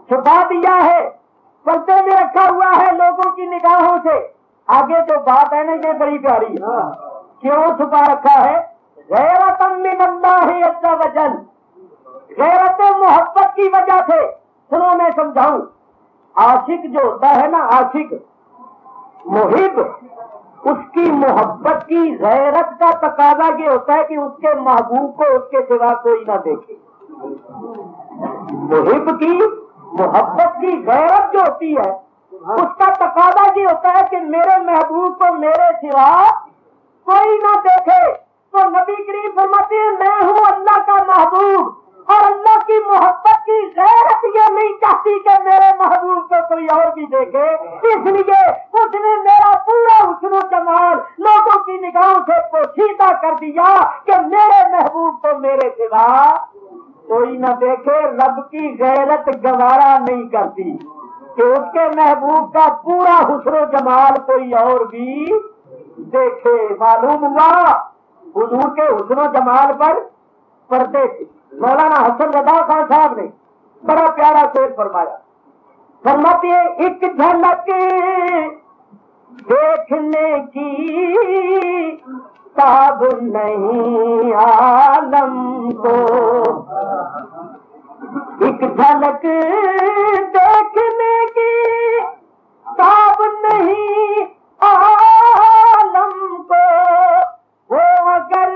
چھپا دیا ہے, پردے میں رکھا ہوا ہے لوگوں کی نگاہوں سے. آگے جو بات ہے نا یہ بڑی پیاری ہے. کیوں چھپا رکھا ہے؟ غیرۃ من اللہ عز وجل, غیرت محبت کی وجہ سے. سنو میں سمجھاؤں. عاشق جو ہوتا ہے نا, عاشق محب, اس کی محبت کی غیرت کا تقاضا یہ ہوتا ہے کہ اس کے محبوب کو اس کے سوا کوئی نہ دیکھے. محب کی محبت کی غیرت جو ہوتی ہے اس کا تقاضا یہ ہوتا ہے کہ میرے محبوب کو میرے سوا کوئی نہ دیکھے. تو نبی کریم فرماتے ہیں میں ہوں اللہ کا محبوب, اور اللہ کی محبت کی غیرت یہ نہیں چاہتی کہ میرے محبوب کو کوئی اور بھی دیکھے, اس لیے اس نے میرا پورا حسن و جمال لوگوں کی نگاہوں سے پوشیدہ کر دیا کہ میرے محبوب کو میرے سوا کوئی نہ دیکھے. رب کی غیرت گوارا نہیں کرتی کہ اس کے محبوب کا پورا حسن و جمال کوئی اور بھی دیکھے. معلوم ہوا حضور کے حسن و جمال پر پردے تھے. مولانا حسن رضا خان صاحب نے بڑا پیارا شعر فرمایا. فرماتے ہیں ایک جھلک دیکھنے کی تاب نہیں عالم کو, ایک جھلک دیکھنے کی تاب نہیں عالم کو, وہ اگر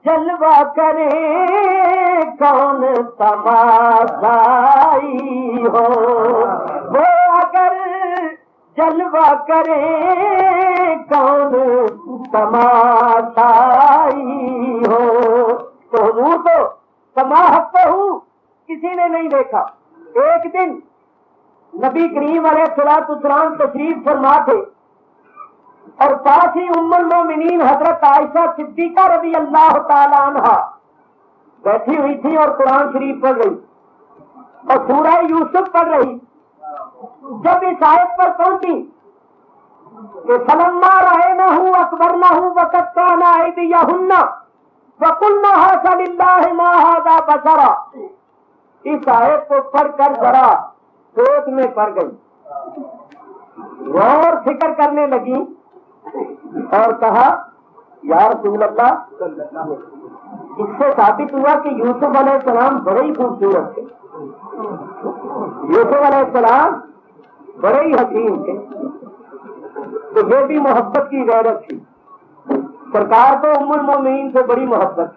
جلوہ کرے کون تماشائی ہو, وہ اگر جلوہ کرے کون تماشائی ہو. تو حضور تو سماحت ہوں کسی نے نہیں دیکھا. ایک دن نبی کریم علیہ السلام تشریف فرما تھے اور پاس ہی ام المومنین حضرت عائشہ صدیقہ رضی اللہ تعالی عنہا بیٹھی ہوئی تھی اور قرآن شریف پڑھ رہی اور سورہ یوسف پڑھ رہی. جب اس آیت پر پہنچی کہ فلما رأینہ اکبرنہ وقد کان ایدیہن وقلنا ھذا للہ ما ھذا بشرا, اس آیت کو پڑھ کر ذرا سوچ میں پڑ گئی, غور فکر کرنے لگی اور کہا یا رسول اللہ, اس سے ثابت ہوا کہ یوسف علیہ السلام بڑے ہی خوبصورت تھے, یوسف علیہ السلام بڑے ہی حکیم تھے, تو یہ بھی محبت کی غیرت تھی. سرکار کو ام المومنین سے بڑی محبت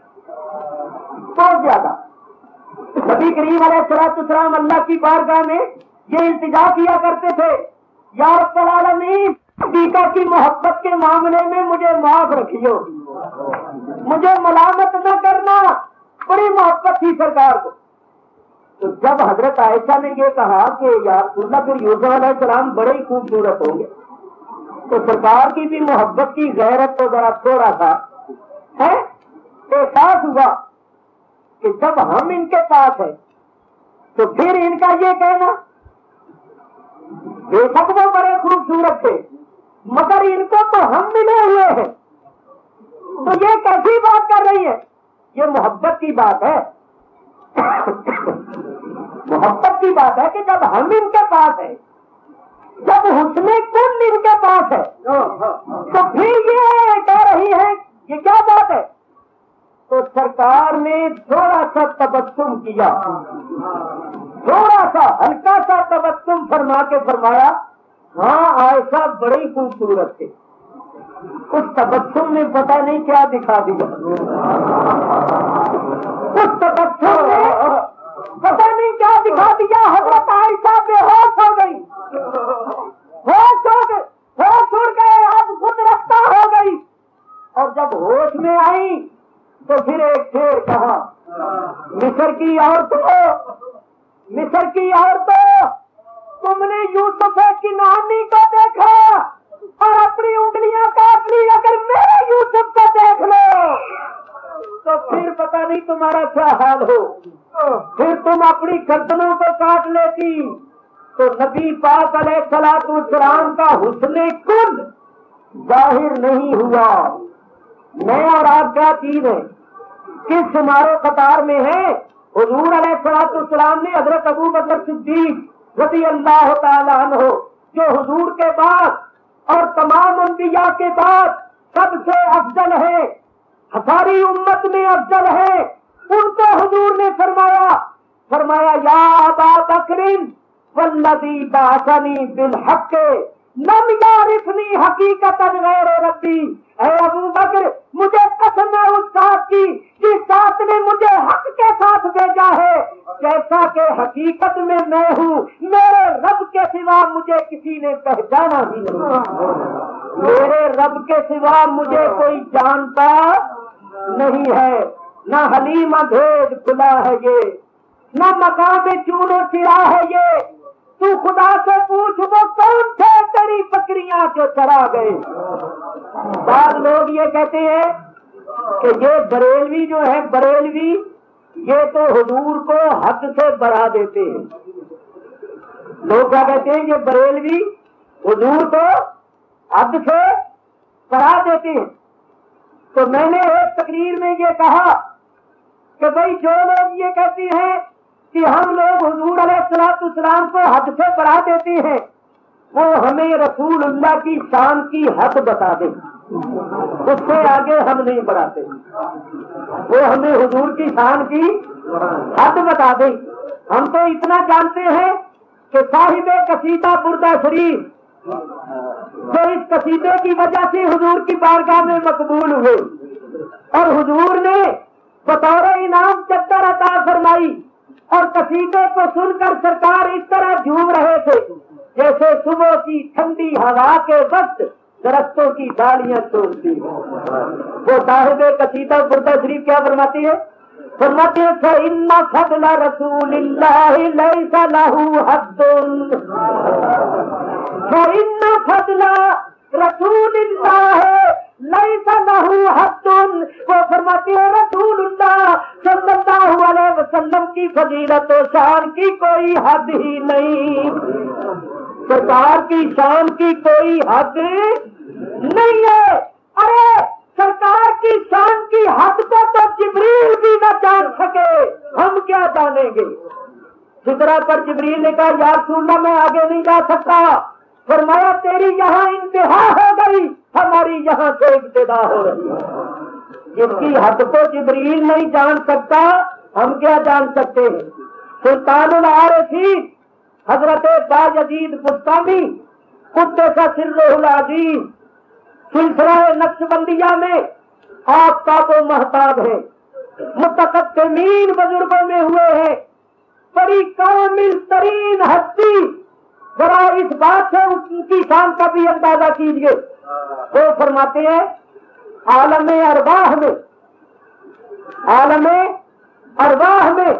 بہت زیادہ. نبی کریم علیہ السلام اللہ کی بارگاہ میں یہ التجا کیا کرتے تھے, یا رب العالمین صدیقہ کی محبت کے معاملے میں مجھے معاف رکھیو, مجھے ملامت نہ کرنا. بڑی محبت تھی سرکار کو. تو جب حضرت عائشہ نے یہ کہا کہ یا رسول اللہ پھر یوسف علیہ السلام بڑے ہی خوبصورت ہوں گے, تو سرکار کی بھی محبت کی غیرت تو ذرا تھوڑا سا احساس ہوا کہ جب ہم ان کے پاس ہیں تو پھر ان کا یہ کہنا بے شک وہ بڑے خوبصورت تھے مگر ان کو تو ہم ملے ہوئے ہیں, تو یہ کیسی بات کر رہی ہے؟ یہ محبت کی بات ہے. محبت کی بات ہے کہ جب ہم ان کے پاس ہیں, جب حسن کل ان کے پاس ہے, تو پھر یہ کہہ رہی ہے یہ کیا بات ہے؟ تو سرکار نے تھوڑا سا تبسم کیا, تھوڑا سا ہلکا سا تبسم فرما کے فرمایا ہاں عائشہ بڑی خوبصورت تھے. اس تبسم نے پتہ نہیں کیا دکھا دیا, اس تبسم نے پتہ نہیں کیا دکھا دیا. حضرت عائشہ بے ہوش ہو گئی, ہوش اڑ گئے, اب خود رفتہ ہو گئی, اور جب ہوش میں آئی تو پھر ایک شعر کہا, مصر کی عورتوں تم نے یوسف کنعانی کو دیکھا اور اپنی انگلیاں کاٹ لی، اگر میرے یوسف کو دیکھ لو تو پھر پتہ نہیں تمہارا کیا حال ہو، پھر تم اپنی گردنوں کو کاٹ لیتی۔ تو نبی پاک علیہ الصلوۃ والسلام کا حسن کل ظاہر نہیں ہوا۔ میں اور آپ کیا چیز ہے، کس شمار و قطار میں ہے؟ حضور علیہ الصلوۃ والسلام نے حضرت ابو بکر صدیق رضی اللہ تعالیٰ عنہ، جو حضور کے بعد اور تمام انبیاء کے بعد سب سے افضل ہے، ہماری امت میں افضل ہے، ان کو حضور نے فرمایا یا ابا بکر والذی بعثنی بالحق لم یعرفنی حقیقتا غیر ربی، اے ابو بکر مجھے قسم ہے اس ذات کی جس ذات نے مجھے حق کے ساتھ بھیجا ہے، جیسا کہ حقیقت میں میں ہوں، میرے رب کے سوا مجھے کسی نے پہچانا بھی نہیں، میرے رب کے سوا مجھے کوئی جانتا نہیں ہے، نہ حلیم بھید کھلا ہے یہ، نہ مقام چون و چرا ہے یہ، تو خدا سے پوچھ وہ کون تھے تیری بکریاں جو چرا گئے۔ بعض لوگ یہ کہتے ہیں کہ یہ بریلوی جو ہے، بریلوی یہ تو حضور کو حد سے بڑھا دیتے ہیں۔ لوگ کیا کہتے ہیں، یہ بریلوی حضور کو حد سے بڑھا دیتے ہیں۔ تو میں نے ایک تقریر میں یہ کہا کہ بھئی جو لوگ یہ کہتے ہیں کہ ہم لوگ حضور علیہ الصلوۃ والسلام کو حد سے بڑھا دیتے ہیں، وہ ہمیں رسول اللہ کی شان کی حد بتا دیں، اس سے آگے ہم نہیں بڑھاتے، وہ ہمیں حضور کی شان کی حد بتا دیں۔ ہم تو اتنا جانتے ہیں کہ صاحب قصیدہ بردہ شریف جو اس قصیدے کی وجہ سے حضور کی بارگاہ میں مقبول ہوئے اور حضور نے بطور انعام چادر عطا فرمائی، اور قصیدے کو سن کر سرکار اس طرح جھوم رہے تھے جیسے صبح کی ٹھنڈی ہوا کے وقت درختوں کی ڈالیاں توڑتی ہیں۔ وہ صاحب قصیدہ بردہ شریف کیا فرماتی ہے؟ فرماتے ہیں فَإِنَّ فَضْلَ رَسُولِ اللَّهِ لَيْسَ لَهُ حَدٌّ، فَإِنَّ فَضْلَ رَسُولِ اللَّهِ لَيْسَ لَهُ حَدٌّ، وہ فرماتے ہیں رسول اللہ صلی اللہ علیہ وسلم کی فضیلت و شان کی کوئی حد ہی نہیں، سرکار کی شان کی کوئی حد نہیں ہے۔ ارے سرکار کی شان کی حد کو تو جبریل بھی نہ جان سکے، ہم کیا جانیں گے؟ سدرا پر جبریل نے کہا یا رسول اللہ میں آگے نہیں جا سکتا، فرمایا تیری یہاں انتہا ہو گئی، ہماری یہاں سے ابتدا ہو رہی ہے۔ جس کی حد کو جبریل نہیں جان سکتا ہم کیا جان سکتے ہیں؟ سلطان العارفین حضرت باجدید بستامی قدس سرہ العزیز سلسلہ نقشبندیہ میں آفتاب و مہتاب ہیں، متقدمین بزرگوں میں ہوئے ہیں، بڑی کامل ترین ہستی، ذرا اس بات سے ان کی شان کا بھی اندازہ کیجیے۔ وہ فرماتے ہیں عالم ارواح میں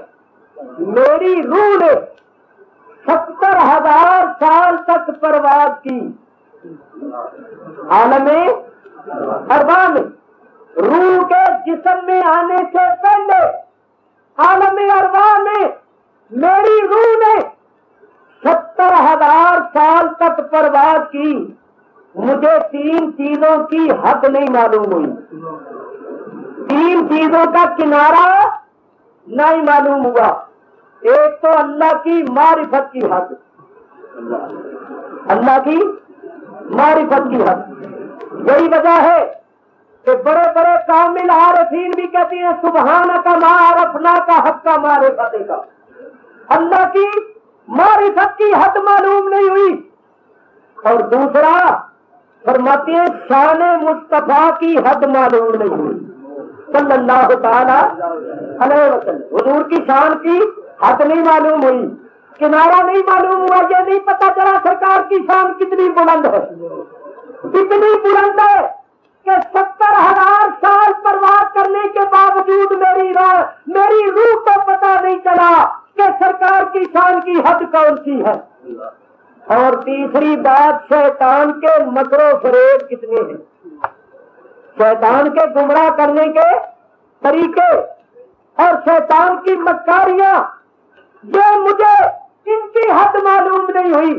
میری روح نے 70,000 سال تک پرواز کی۔ عالم ارواح میں روح کے جسم میں آنے سے پہلے عالم ارواح میں میری روح نے 70,000 سال تک پرواز کی۔ مجھے 3 چیزوں کی حد نہیں معلوم ہوئی، 3 چیزوں کا کنارہ نہیں معلوم ہوا۔ ایک تو اللہ کی معرفت کی حد، اللہ کی معرفت کی حد۔ یہی وجہ ہے کہ بڑے بڑے کامل عارفین بھی کہتے ہیں سبحانک ما عرفنا کا حق کا معرفت کا، اللہ کی معرفت کی حد معلوم نہیں ہوئی۔ اور دوسرا فرماتے ہیں شان مصطفیٰ کی حد معلوم نہیں ہوئی صلی اللہ تعالی علیہ وسلم، حضور کی شان کی حد نہیں معلوم ہوئی، کنارہ نہیں معلوم ہوا، یہ نہیں پتا چلا سرکار کی شان کتنی بلند ہے، کتنی بلند ہے کہ 70,000 سال پرواز کرنے کے باوجود میری روح کو پتا نہیں چلا کہ سرکار کی شان کی حد کون سی ہے۔ اور تیسری بات شیطان کے مکر و فریب کتنے ہیں، شیطان کے گمراہ کرنے کے طریقے اور شیطان کی مکاریاں، یہ مجھے ان کی حد معلوم نہیں ہوئی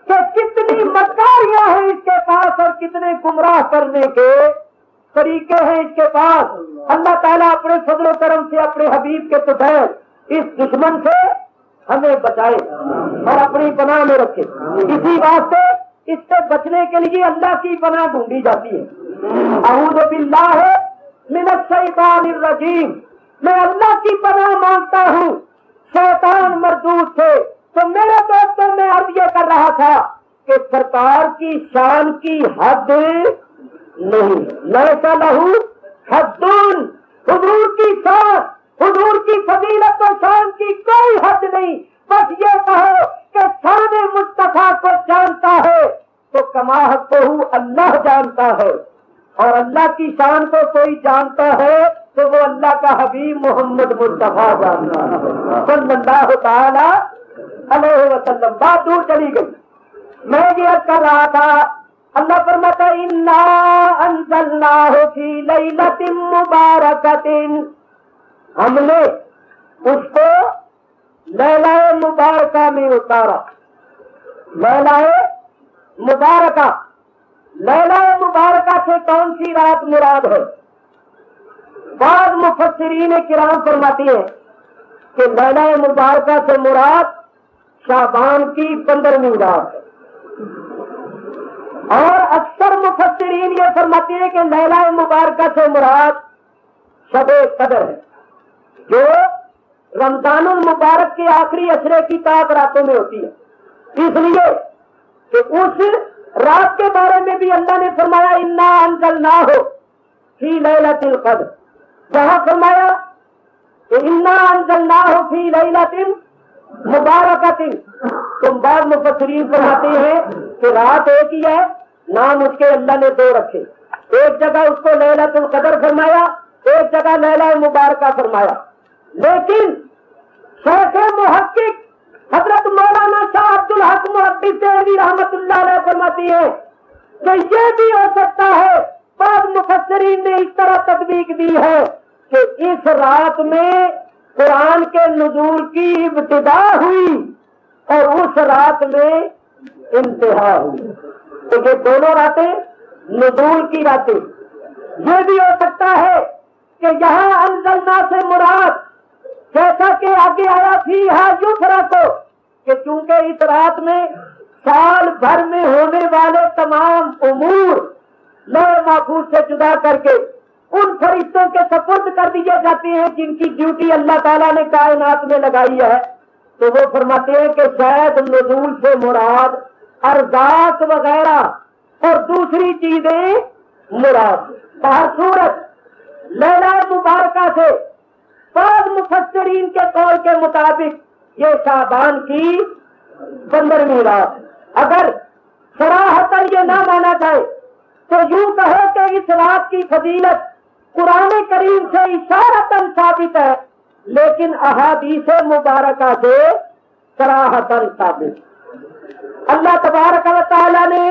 کہ کتنی مکاریاں ہیں اس کے پاس اور کتنے گمراہ کرنے کے طریقے ہیں اس کے پاس۔ اللہ تعالیٰ اپنے فضل و کرم سے اپنے حبیب کے طفیل اس دشمن سے ہمیں بچائے اور اپنی پناہ میں رکھے۔ اسی واسطے اس سے بچنے کے لیے اللہ کی پناہ ڈھونڈی جاتی ہے۔ اعوذ باللہ من الشیطان الرجیم، میں اللہ کی پناہ مانگتا ہوں شیطان مردود سے۔ تو میرے دوستوں میں عرض یہ کر رہا تھا کہ سرکار کی شان کی حد نہیں، لیس لہ حد، حضور کی شان، حضور کی فضیلت و شان کی کوئی حد نہیں۔ بس یہ کہو کہ شان مصطفیٰ کو جانتا ہے تو کما حقہ اللہ جانتا ہے، اور اللہ کی شان کو کوئی جانتا ہے تو وہ اللہ کا حبیب محمد مصطفیٰ جانتا ہے صلی اللہ تعالی علیہ وسلم۔ بات دور چلی گئی، میں یہ کر رہا تھا، اللہ فرماتا ہے انا انزلناہ فی لیلۃ مبارکۃ، ہم نے اس کو لیلہ مبارکہ میں اتارا۔ لیلہ مبارکہ، لیلہ مبارکہ سے کون سی رات مراد ہے؟ بعض مفسرین کرام فرماتے ہیں کہ لیلہ مبارکہ سے مراد شعبان کی 15ویں رات ہے، اور اکثر مفسرین یہ فرماتے ہیں کہ لیلہ مبارکہ سے مراد شب قدر ہے، جو رمضان المبارک کے آخری عشرے کی 7 راتوں میں ہوتی ہے۔ اس لیے کہ اس رات کے بارے میں بھی اللہ نے فرمایا انا انزلناہ فی لیلۃ القدر، جہاں فرمایا کہ انا انزلناہ فی لیلۃ مبارکۃ۔ تم بعض مفسرین فرماتے ہیں کہ رات ایک ہی ہے، نام اس کے اللہ نے 2 رکھے، ایک جگہ اس کو لیلۃ القدر فرمایا، ایک جگہ لیلہ مبارکہ فرمایا۔ لیکن شیخ محقق حضرت مولانا شاہ عبد الحق محدث دہلوی رحمت اللہ علیہ فرماتی ہے کہ یہ بھی ہو سکتا ہے، بعض مفسرین نے اس طرح تطبیق دی ہے کہ اس رات میں قرآن کے نزول کی ابتدا ہوئی اور اس رات میں انتہا ہوئی، تو یہ دونوں راتیں نزول کی راتیں۔ یہ بھی ہو سکتا ہے کہ یہاں انزلنا سے مراد جیسا کہ آگے آیا فیہا یفرق، کہ چونکہ اس رات میں سال بھر میں ہونے والے تمام امور لوح محفوظ سے جدا کر کے ان فرشتوں کے سپرد کر دیے جاتے ہیں جن کی ڈیوٹی اللہ تعالیٰ نے کائنات میں لگائی ہے، تو وہ فرماتے ہیں کہ شاید نزول سے مراد ارزاق وغیرہ اور دوسری چیزیں مراد۔ بہرصورت لیلہ مبارکہ سے بعض مفسرین کے قول کے مطابق یہ شعبان کی 15ویں رات۔ اگر صراحتاً یہ نہ مانا جائے تو یوں کہو کہ اس رات کی فضیلت قرآن کریم سے اشارتاً ثابت ہے، لیکن احادیث مبارکہ سے صراحتاً ثابت۔ اللہ تبارک و تعالیٰ نے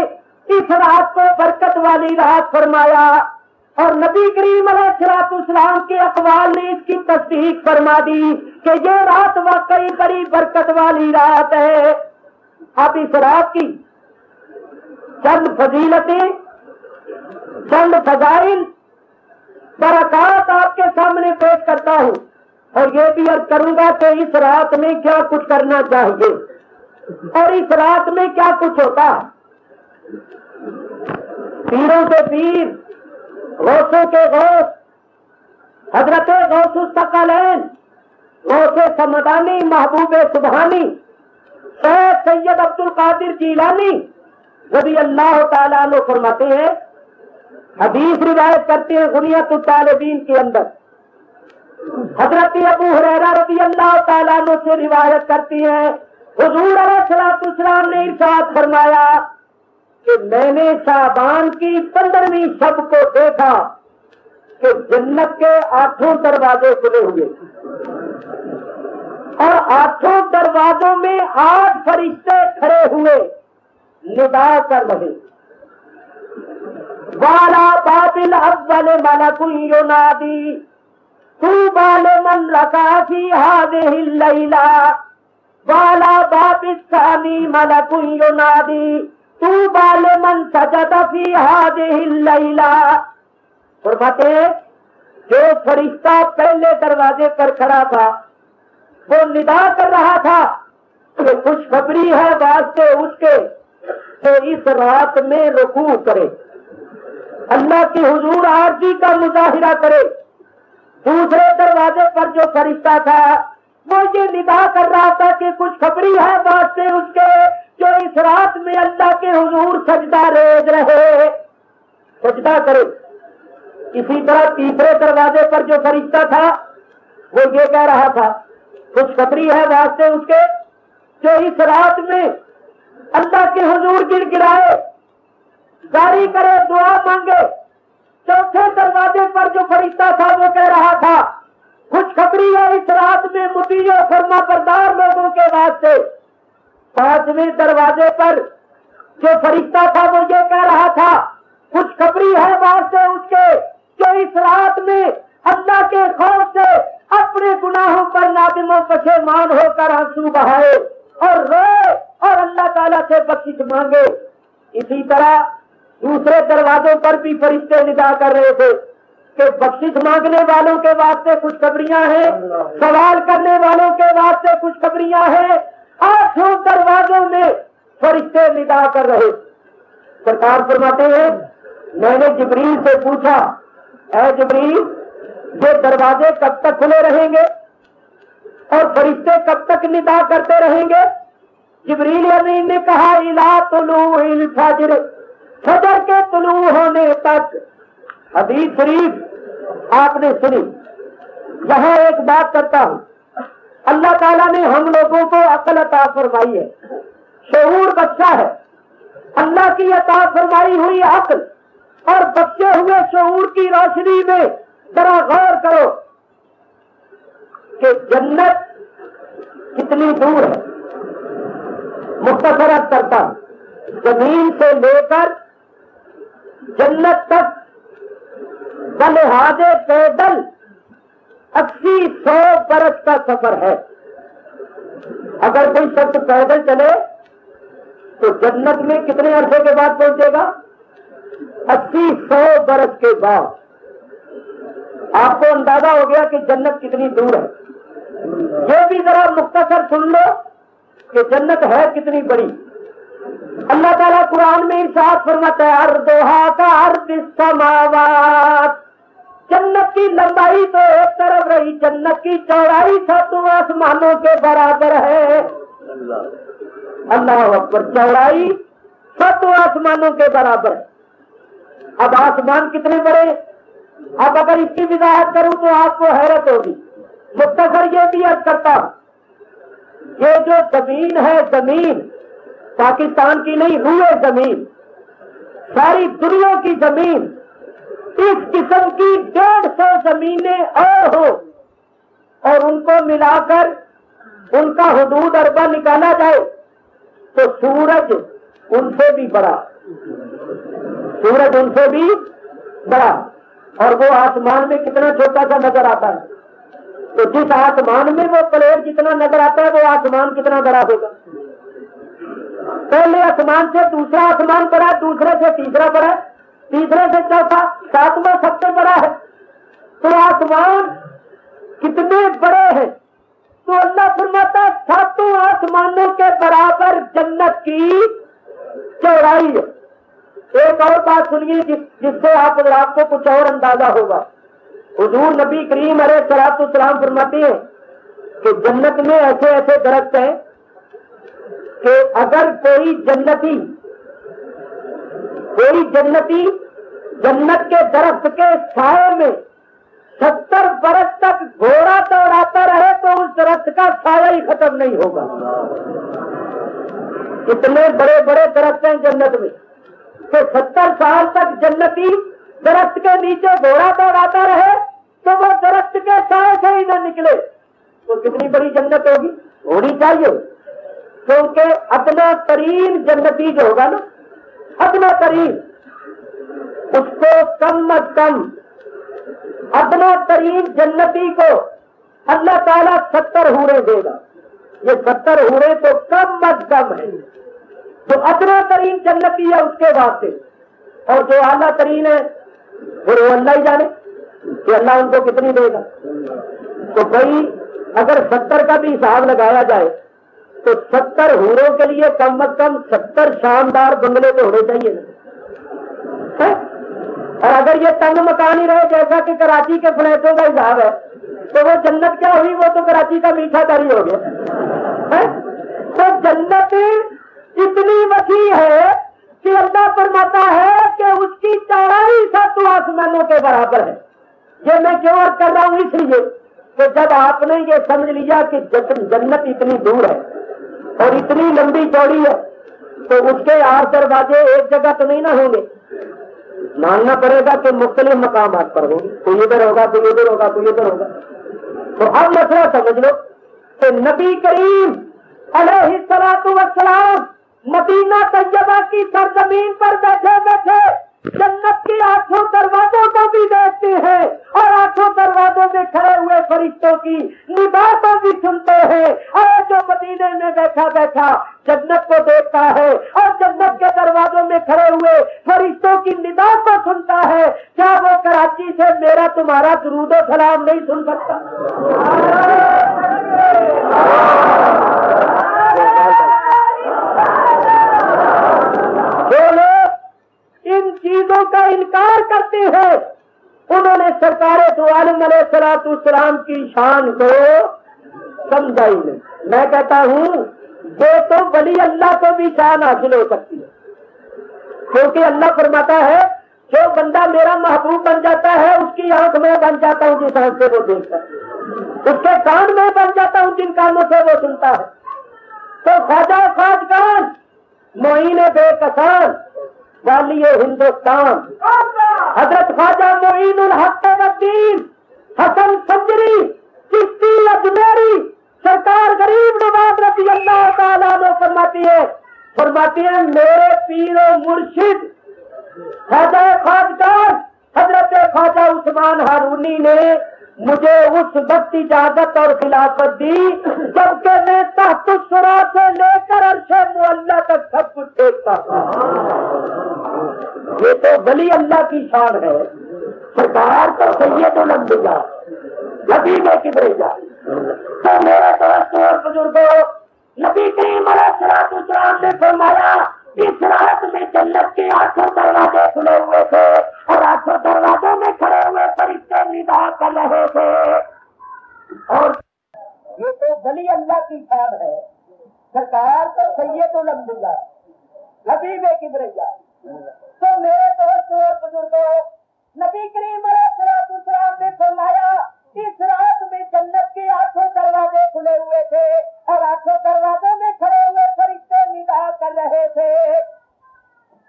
اس رات کو برکت والی رات فرمایا، اور نبی کریم علیہ السلام کے اقوال نے اس کی تصدیق فرما دی کہ یہ رات واقعی بڑی برکت والی رات ہے۔ اب اس رات کی چند فضیلتیں، چند فضائل، برکات آپ کے سامنے پیش کرتا ہوں، اور یہ بھی عرض کروں گا کہ اس رات میں کیا کچھ کرنا چاہیے اور اس رات میں کیا کچھ ہوتا ہے۔ پیروں سے پیر، غوثوں کے غوث، حضرت غوث الثقلین، غوث سمدانی، محبوب سبحانی، شیخ سید عبد القادر جیلانی رضی اللہ تعالیٰ عنہ فرماتے ہیں، حدیث روایت کرتے ہیں غنیۃ الطالبین کے اندر، حضرت ابو ہریرہ رضی اللہ تعالیٰ عنہ سے روایت کرتی ہیں، حضور علیہ السلام نے ارشاد فرمایا کہ میں نے شعبان کی 15ویں شب کو دیکھا کہ جنت کے 8 دروازے کھلے ہوئے اور 8 دروازوں میں 8 فرشتے کھڑے ہوئے، ندا کر رہے. والا بابل اول ملک ینادی طوبی لمن رکع فی هذه اللیلہ والا باب الثانی ملک ینادی طوبی لمن سجد فی هذه اللیلہ. فرماتے ہیں جو فرشتہ پہلے دروازے پر کھڑا تھا وہ ندا کر رہا تھا کہ خوشخبری ہے واسطے اس کے تو اس رات میں رکوع کرے، اللہ کی حضور عارضی کا مظاہرہ کرے. دوسرے دروازے پر جو فرشتہ تھا وہ یہ ندا کر رہا تھا کہ خوشخبری ہے واسطے اس کے جو اس رات میں اللہ کے حضور سجدہ ریز رہے، سجدہ کرے. اسی طرح تیسرے دروازے پر جو فرشتہ تھا وہ یہ کہہ رہا تھا خوشخبری ہے واسطے اس کے جو اس رات میں اللہ کے حضور گر گرائے، جاری کرے، دعا مانگے. چوتھے دروازے پر جو فرشتہ تھا وہ کہہ رہا تھا خوشخبری ہے اس رات میں مطیع و فرما بردار لوگوں کے واسطے. پانچویں دروازے پر جو فرشتہ تھا وہ یہ کہہ رہا تھا خوشخبری ہے واسطے اس کے جو اس رات میں اللہ کے خوف سے اپنے گناہوں پر نادم و پشیمان ہو کر آنسو بہائے اور روئے اور اللہ تعالیٰ سے بخشش مانگے. اسی طرح دوسرے دروازوں پر بھی فرشتے ندا کر رہے تھے کہ بخشش مانگنے والوں کے واسطے خوشخبریاں ہیں، سوال کرنے والوں کے واسطے خوشخبریاں ہیں. 8 دروازوں میں فرشتے ندا کر رہے. سرکار فرماتے ہیں میں نے جبریل سے پوچھا اے جبریل یہ دروازے کب تک کھلے رہیں گے اور فرشتے کب تک ندا کرتے رہیں گے؟ جبریل امین نے کہا الی طلوع الفجر، فجر کے طلوع ہونے تک. حدیث شریف آپ نے سنی. یہاں ایک بات کرتا ہوں، اللہ تعالیٰ نے ہم لوگوں کو عقل عطا فرمائی ہے، شعور بخشا ہے. اللہ کی عطا فرمائی ہوئی عقل اور بچے ہوئے شعور کی روشنی میں ذرا غور کرو کہ جنت کتنی دور ہے. مختصر کرتا ہوں، زمین سے لے کر جنت تک بلحاظ پیدل 80-100 برس کا سفر ہے. اگر کوئی شخص پیدل چلے تو جنت میں کتنے عرصے کے بعد پہنچے گا؟ 80-100 برس کے بعد. آپ کو اندازہ ہو گیا کہ جنت کتنی دور ہے. یہ بھی ذرا مختصر سن لو کہ جنت ہے کتنی بڑی. اللہ تعالیٰ قرآن میں ارشاد فرماتا ہے عرضھا کعرض السماوات. جنت کی لمبائی تو ایک طرف رہی، جنت کی چوڑائی 7 آسمانوں کے برابر ہے. اللہ اکبر، چوڑائی 7 آسمانوں کے برابر ہے. اب آسمان کتنے بڑے؟ اب اگر اس کی وضاحت کروں تو آپ کو حیرت ہوگی. مختصر یہ بھی عرض کرتا ہوں، یہ جو زمین ہے، زمین پاکستان کی نہیں، روئے زمین، ساری دنیا کی زمین، اس قسم کی 150 زمینیں اور ہوں اور ان کو ملا کر ان کا حدود اربہ نکالا جائے تو سورج ان سے بھی بڑا، سورج ان سے بھی بڑا. اور وہ آسمان میں کتنا چھوٹا سا نظر آتا ہے. تو جس آسمان میں وہ پلیٹ جتنا نظر آتا ہے وہ آسمان کتنا بڑا ہوگا. پہلے آسمان سے دوسرا آسمان بڑا، دوسرے سے تیسرا بڑا، تیسرے سے چوتھا، 7واں سب سے بڑا ہے. تو آسمان کتنے بڑے ہیں؟ تو اللہ فرماتا 7 آسمانوں کے برابر جنت کی چوڑائی ہے. ایک اور بات سنیے جس سے آپ حضرات کو کچھ اور اندازہ ہوگا. حضور نبی کریم علیہ الصلوۃ والسلام فرماتے ہیں کہ جنت میں ایسے ایسے درخت ہیں کہ اگر کوئی جنتی جنت کے درخت کے سائے میں 70 برس تک گھوڑا دوڑاتا رہے تو اس درخت کا سایہ ہی ختم نہیں ہوگا. اتنے بڑے بڑے درخت ہیں جنت میں کہ 70 سال تک جنتی درخت کے نیچے گھوڑا دوڑاتا رہے تو وہ درخت کے سائے سے ہی نہ نکلے. تو کتنی بڑی جنت ہوگی، ہونی چاہیے. کیونکہ ادنا ترین جنتی جو ہوگا نا، ادنا ترین، اس کو کم از کم ادنا ترین جنتی کو اللہ تعالیٰ 70 حوریں دے گا. یہ 70 حوریں تو کم از کم ہے. جو ادنا ترین جنتی ہے اس کے واسطے، اور جو اعلیٰ ترین ہے وہ اللہ ہی جانے کہ اللہ ان کو کتنی دے گا. تو بھائی اگر 70 کا بھی حساب لگایا جائے تو 70 حوروں کے لیے کم از کم 70 شاندار بنگلے تو ہونے چاہیے نا. اور اگر یہ تنگ مکان ہی رہے جیسا کہ کراچی کے فلیٹوں کا حساب ہے تو وہ جنت کیا ہوئی، وہ تو کراچی کا میٹھا داری ہو گیا. تو جنت اتنی وسیع ہے کہ اللہ فرماتا ہے کہ اس کی چوڑائی 7 آسمانوں کے برابر ہے. یہ میں کیوں عرض کر رہا ہوں؟ اس لیے کہ جب آپ نے یہ سمجھ لیا کہ جنت اتنی دور ہے اور اتنی لمبی چوڑی ہے تو اس کے 8 دروازے ایک جگہ تو نہیں نہ ہوں گے، ماننا پڑے گا کہ مختلف مقامات پر ہوگی. کوئی ادھر ہوگا، کوئی ادھر ہوگا، کوئی ادھر ہوگا. تو اب مسئلہ سمجھ لو کہ نبی کریم علیہ الصلوۃ والسلام مدینہ طیبہ کی سرزمین پر بیٹھے بیٹھے جنت کے 8 دروازوں کو بھی دیکھتے ہیں اور 8 دروازوں میں کھڑے ہوئے فرشتوں کی نداء بھی سنتے ہیں. اور جو مدینے میں بیٹھا بیٹھا جنت کو دیکھتا ہے اور جنت کے دروازوں میں کھڑے ہوئے فرشتوں کی نداء کو سنتا ہے، کیا وہ کراچی سے میرا تمہارا درود و سلام نہیں سن سکتا؟ جو لوگ ان چیزوں کا انکار کرتے ہیں انہوں نے سرکار دو عالم علیہ الصلوۃ والسلام کی شان کو سمجھا ہی نہیں. میں کہتا ہوں یہ تو ولی اللہ کو بھی شان حاصل ہو سکتی ہے، کیونکہ اللہ فرماتا ہے جو بندہ میرا محبوب بن جاتا ہے اس کی آنکھ میں بن جاتا ہوں جس آنکھ سے وہ دیکھتا ہے، اس کے کان میں بن جاتا ہوں جن کانوں سے وہ سنتا ہے. تو خواجہ خواجگان معین بے کسان والی ہندوستان حضرت خواجہ معین الحق الدین حسن سنجری چشتی اجمیری سرکار غریب نواز رضی اللہ تعالیٰ عنہ فرماتی ہے میرے پیر و مرشد خواجہ خواجگان حضرت خواجہ عثمان ہارونی نے مجھے اس وقت اجازت اور خلافت دی جبکہ میں تحت الثرى سے لے کر عرش معلیٰ تک سب کچھ دیکھتا تھا. یہ تو ولی اللہ کی شان ہے. سرکار تو سید الانبیاء نبی میں کدھر جا. تو میرے دوستوں اور بزرگوں، نبی کریم علیہ الصلوۃ والسلام نے فرمایا اس رات میں جنت کے 8 دروازے کھلے ہوئے تھے اور 8 دروازوں میں کھڑے ہوئے فرشتے نداء کر رہے تھے. اور یہ تو ولی اللہ کی شان ہے. سرکار تو سید الانبیاء نبی میں کبریا. تو میرے دوستوں اور بزرگوں، نبی کریم علیہ الصلوۃ والسلام نے فرمایا اس رات میں جنت کے 8 دروازے کھلے ہوئے تھے اور 8 دروازوں میں کھڑے ہوئے فرشتے نداء کر رہے تھے.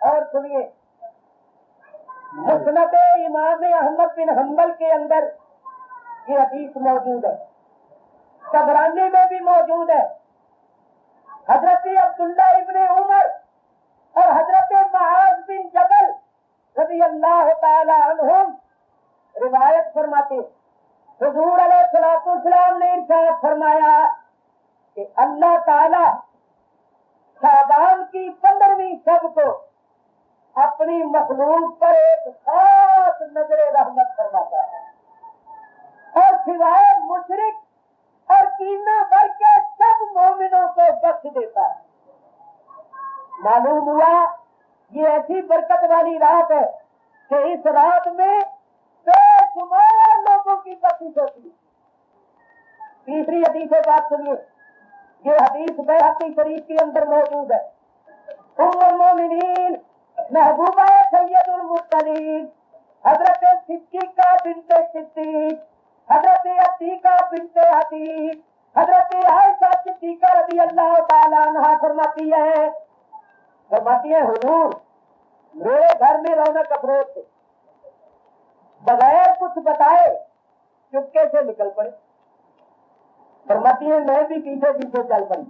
اور سنیے، مسند امام احمد بن حنبل کے اندر یہ حدیث موجود ہے، طبرانی میں بھی موجود ہے. حضرت عبداللہ ابن عمر اور حضرت معاذ بن جبل رضی اللہ تعالی عنہم روایت فرماتے حضور علیہ الصلوۃ والسلام نے ارشاد فرمایا کہ اللہ تعالی شعبان کی 15ویں شب کو اپنی مخلوق پر ایک خاص نظر رحمت فرماتا ہے اور سوائے مشرک اور کینہ بر کے سب مومنوں کو بخش دیتا ہے. معلوم ہوا یہ ایسی برکت والی رات ہے کہ اس رات میں بے شمار لوگوں کی بخشش ہوتی ہے. تیسری حدیث بات سنیے، یہ حدیث بیہقی شریف کے اندر موجود ہے. ام المومنین محبوبہ سید المرسلین حضرت صدیقہ بنت صدیق، حضرت عتیقہ بنت عتیق، حضرت عائشہ صدیقہ رضی اللہ تعالیٰ عنہا فرماتی ہے حضور میرے گھر میں رونق افروز تھے، بغیر کچھ بتائے چپکے سے نکل پڑے. فرماتی ہے میں بھی پیچھے پیچھے چل پڑی.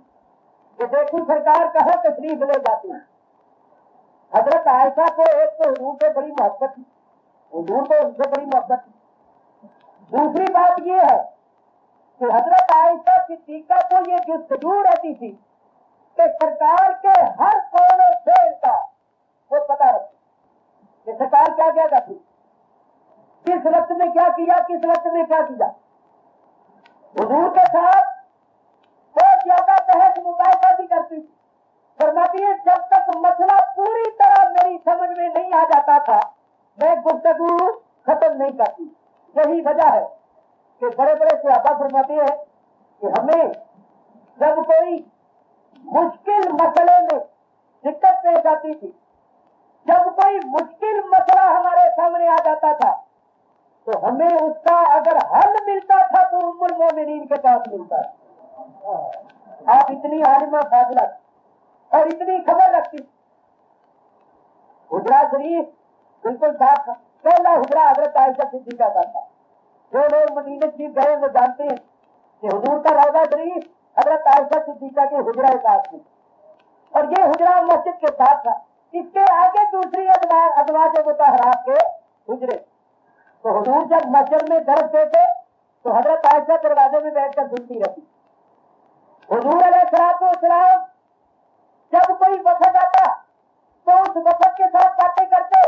کہ دیکھو سرکار کہاں تشریف لے جاتی ہے. حضرت عائشہ کو ایک تو حضور سے بڑی محبت تھی، حضور کو ان سے بڑی محبت تھی. دوسری بات یہ ہے کہ حضرت عائشہ صدیقہ کو یہ جستجو رہتی تھی کہ سرکار کے ہر کونے سے کا وہ پتا رکھتی کہ سرکار کیا کیا کرتی، کس وقت میں کیا کیا، کس وقت میں کیا کیا. حضور کے ساتھ بہت زیادہ بحث مباحثہ بھی کرتی تھی. فرماتی ہے جب تک مسئلہ پوری طرح میری سمجھ میں نہیں آ جاتا تھا میں گفتگو ختم نہیں کرتی. یہی وجہ ہے کہ بڑے بڑے صحابہ فرماتے ہیں کہ ہمیں جب کوئی مشکل مسئلے میں دقت پیش آتی تھی، جب کوئی مشکل مسئلہ ہمارے سامنے آ جاتا تھا تو ہمیں اس کا اگر حل ملتا تھا تو ام المومنین کے پاس ملتا تھا. آپ اتنی عالمہ فاضلہ اور اتنی خبر رکھتی. حجرہ شریف بالکل صاف تھا، پہلا حجرہ حضرت عائشہ صدیقہ کا تھا. جو لوگ مدینہ شریف گئے وہ جانتے ہیں کہ حضور کا روضہ شریف حضرت عائشہ صدیقہ کے حجرہ ساتھ میں، اور یہ حجرہ مسجد کے ساتھ تھا. اس کے آگے دوسری ازواج مطہرات کے حجرے. تو حضور جب مسجد میں درس دیتے تو حضرت عائشہ دروازے میں بیٹھ کر سنتی رہتی. حضور علیہ السلام جب کوئی وفد آتا تو اس وفد کے ساتھ باتیں کرتے.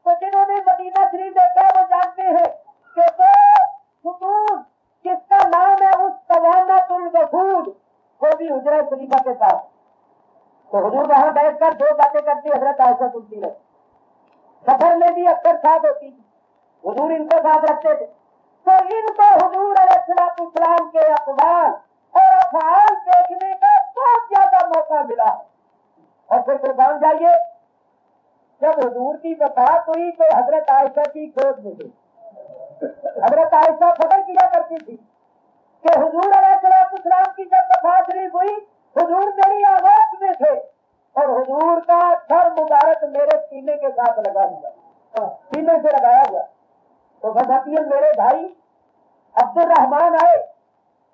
تو جنہوں نے مدینہ شریف دیکھا وہ جانتے ہیں کہ وہ ستون جس کا نام ہے اس سوانۃ الوفود وہ بھی حجرہ شریفہ کے ساتھ. تو حضور وہاں بیٹھ کر دو باتیں کرتی، حضرت عائشہ سنتی رہتی. سفر میں بھی اکثر ساتھ ہوتی تھی، حضور ان کو ساتھ رکھتے تھے. تو ان کو حضور علیہ السلام کے اقوال اور افعال دیکھنے کا بہت زیادہ موقع ملا ہے. اور پھر قربان جائیے جب حضور کی وفات ہوئی تو حضرت عائشہ کی گود میں تھی. حضرت عائشہ فکر کیا کرتی تھی کہ حضور علیہ السلام کی جب وفات شریف ہوئی حضور میری آواز میں تھے اور حضور کا سر مبارک میرے سینے کے ساتھ لگا ہوا، سینے سے لگایا ہوا. تو بتاتی ہے میرے بھائی عبد الرحمان آئے،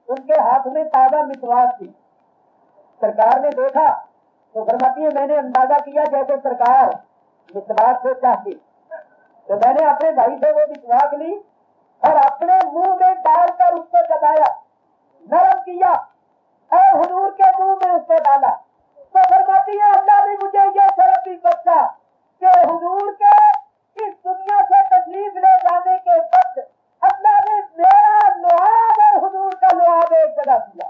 ان کے ہاتھ میں تازہ مسواک تھی. سرکار نے دیکھا تو فرماتی ہے میں نے اندازہ کیا جیسے سرکار مسواک سے چاہتی. تو میں نے اپنے بھائی سے وہ مسواک لی اور اپنے منہ میں ڈال کر اس کو دبایا، نرم کیا اور حضور کے منہ میں اس کو ڈالا. تو فرماتی ہے اللہ نے مجھے یہ شرف بھی بخشا کہ حضور کے اس دنیا سے تشریف لے جانے کے وقت اللہ نے میرا لعاب اور حضور کا لعاب ایک جگہ کیا.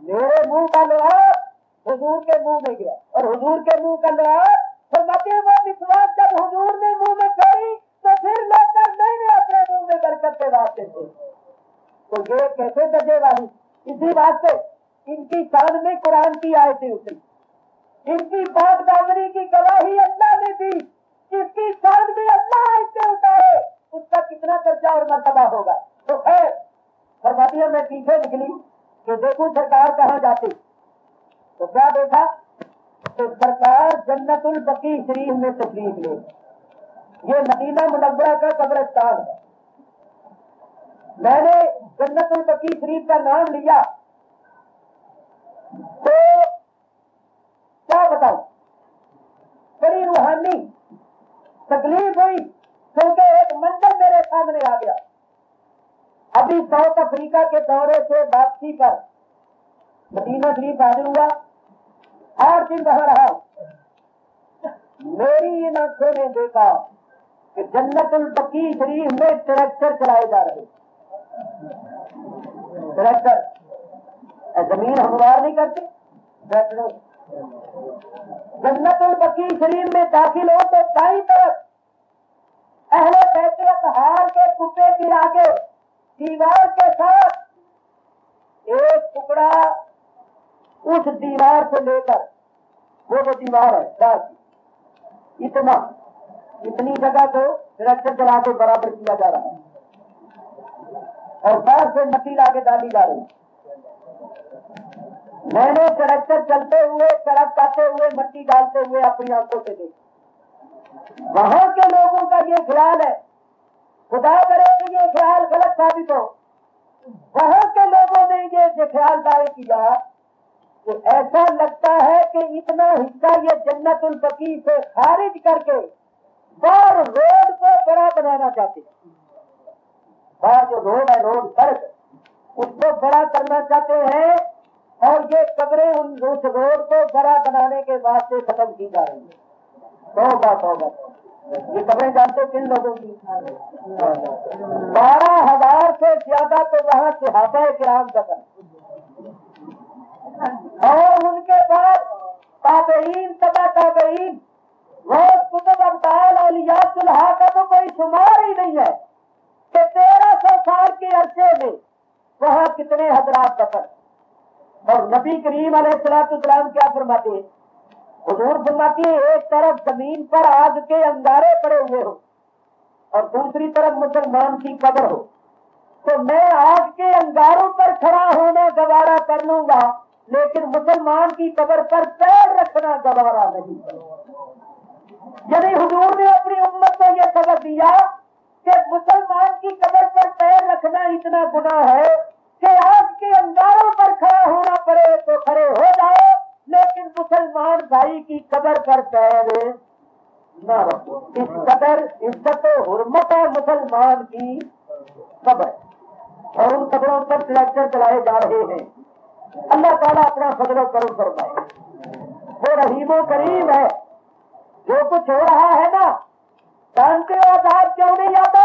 میرے منہ کا لعاب حضور کے منہ میں گیا اور حضور کے منہ کا لعاب. فرماتے ہیں وہ مسواک جب حضور نے منہ میں چھوڑی تو پھر لے کر میں نے اپنے منہ میں برکت کے واسطے تھے. تو یہ کیسے درجے والی. اسی بات سے ان کی شان میں قرآن کی آیتیں اتری، ان کی بات دامنی کی گواہی اللہ نے دی. جس کی شان میں اللہ آیتیں اتارے اس کا کتنا درجہ اور مرتبہ ہوگا. تو خیر فرماتی ہے میں پیچھے نکلی کہ دیکھوں سرکار کہاں جاتی. تو کیا دیکھا کہ سرکار جنت البقیع شریف میں تشریف لے. یہ مدینہ منورہ کا قبرستان ہے. میں نے جنت البقیع شریف کا نام لیا تو کیا بتاؤں بڑی روحانی تکلیف ہوئی کیونکہ ایک منظر میرے سامنے آ گیا. ابھی ساؤتھ افریقہ کے دورے سے واپسی پر مدینہ شریف حاضر ہوا، 8 دن وہاں رہا. میری ان آنکھوں نے دیکھا کہ جنت البقیع شریف میں ٹریکٹر چلائے جا رہے. ٹریکٹر زمین ہموار نہیں کرتے ٹریکٹر. جنت البقیع شریف میں داخل ہو تو دائیں طرف اہل بیت اطہار کے کتے کے آگے دیوار کے ساتھ ایک ٹکڑا اس دیوار سے لے کر وہ دیوار ہے اتنی جگہ کو ٹریکٹر چلا کے برابر کیا جا رہا ہے اور باہر سے مٹی لا کے ڈالی جا رہی. میں نے ٹریکٹر چلتے ہوئے سڑک کاٹتے ہوئے مٹی ڈالتے ہوئے اپنی آنکھوں سے دیکھا. وہاں کے لوگوں کا یہ خیال ہے، خدا کرے کہ یہ خیال غلط ثابت ہو، وہاں کے لوگوں نے یہ خیال ظاہر کیا تو ایسا لگتا ہے کہ اتنا حصہ یہ جنت البقیع سے خارج کر کے باہر روڈ کو بڑا بنانا چاہتے ہیں. باہر جو روڈ ہے، روڈ سڑک، اس کو بڑا کرنا چاہتے ہیں، اور یہ قبریں اس روڈ کو بڑا بنانے کے واسطے ختم کی جا رہی ہیں. توبہ توبہ. یہ قبریں جانتے کن لوگوں کی؟ 12,000 سے زیادہ تو وہاں صحابہ کرام دفن، اور ان کے بعد تابعین، تبع تابعین، روز کتب ابطال اولیاء صلحاء کا تو کوئی شمار ہی نہیں ہے کہ 1300 سال کے عرصے میں وہاں کتنے حضرات دفن. اور نبی کریم علیہ السلام کیا فرماتے ہیں؟ حضور فرماتی ہے ایک طرف زمین پر آگ کے انگارے پڑے ہوئے ہو اور دوسری طرف مسلمان کی قبر ہو، تو میں آگ کے انگاروں پر کھڑا ہونا گوارا کر لوں گا، لیکن مسلمان کی قبر پر پیر رکھنا گوارا نہیں. یعنی حضور نے اپنی امت کو یہ سبق دیا کہ مسلمان کی قبر پر پیر رکھنا اتنا گناہ ہے کہ آگ کے انگاروں پر کھڑا ہونا پڑے تو کھڑے ہو جاؤ، لیکن مسلمان بھائی کی قبر پر پیر نہ رکھو. اس قدر عزت و حرمت ہے مسلمان کی قبر، اور ان قبروں پر لیکچر چلائے جا رہے ہیں. اللہ تعالیٰ اپنا فضل و کرم فرمائے. وہ رحیم و کریم ہے. جو کچھ ہو رہا ہے نا، جانتے ہو عذاب کیوں نہیں آتا؟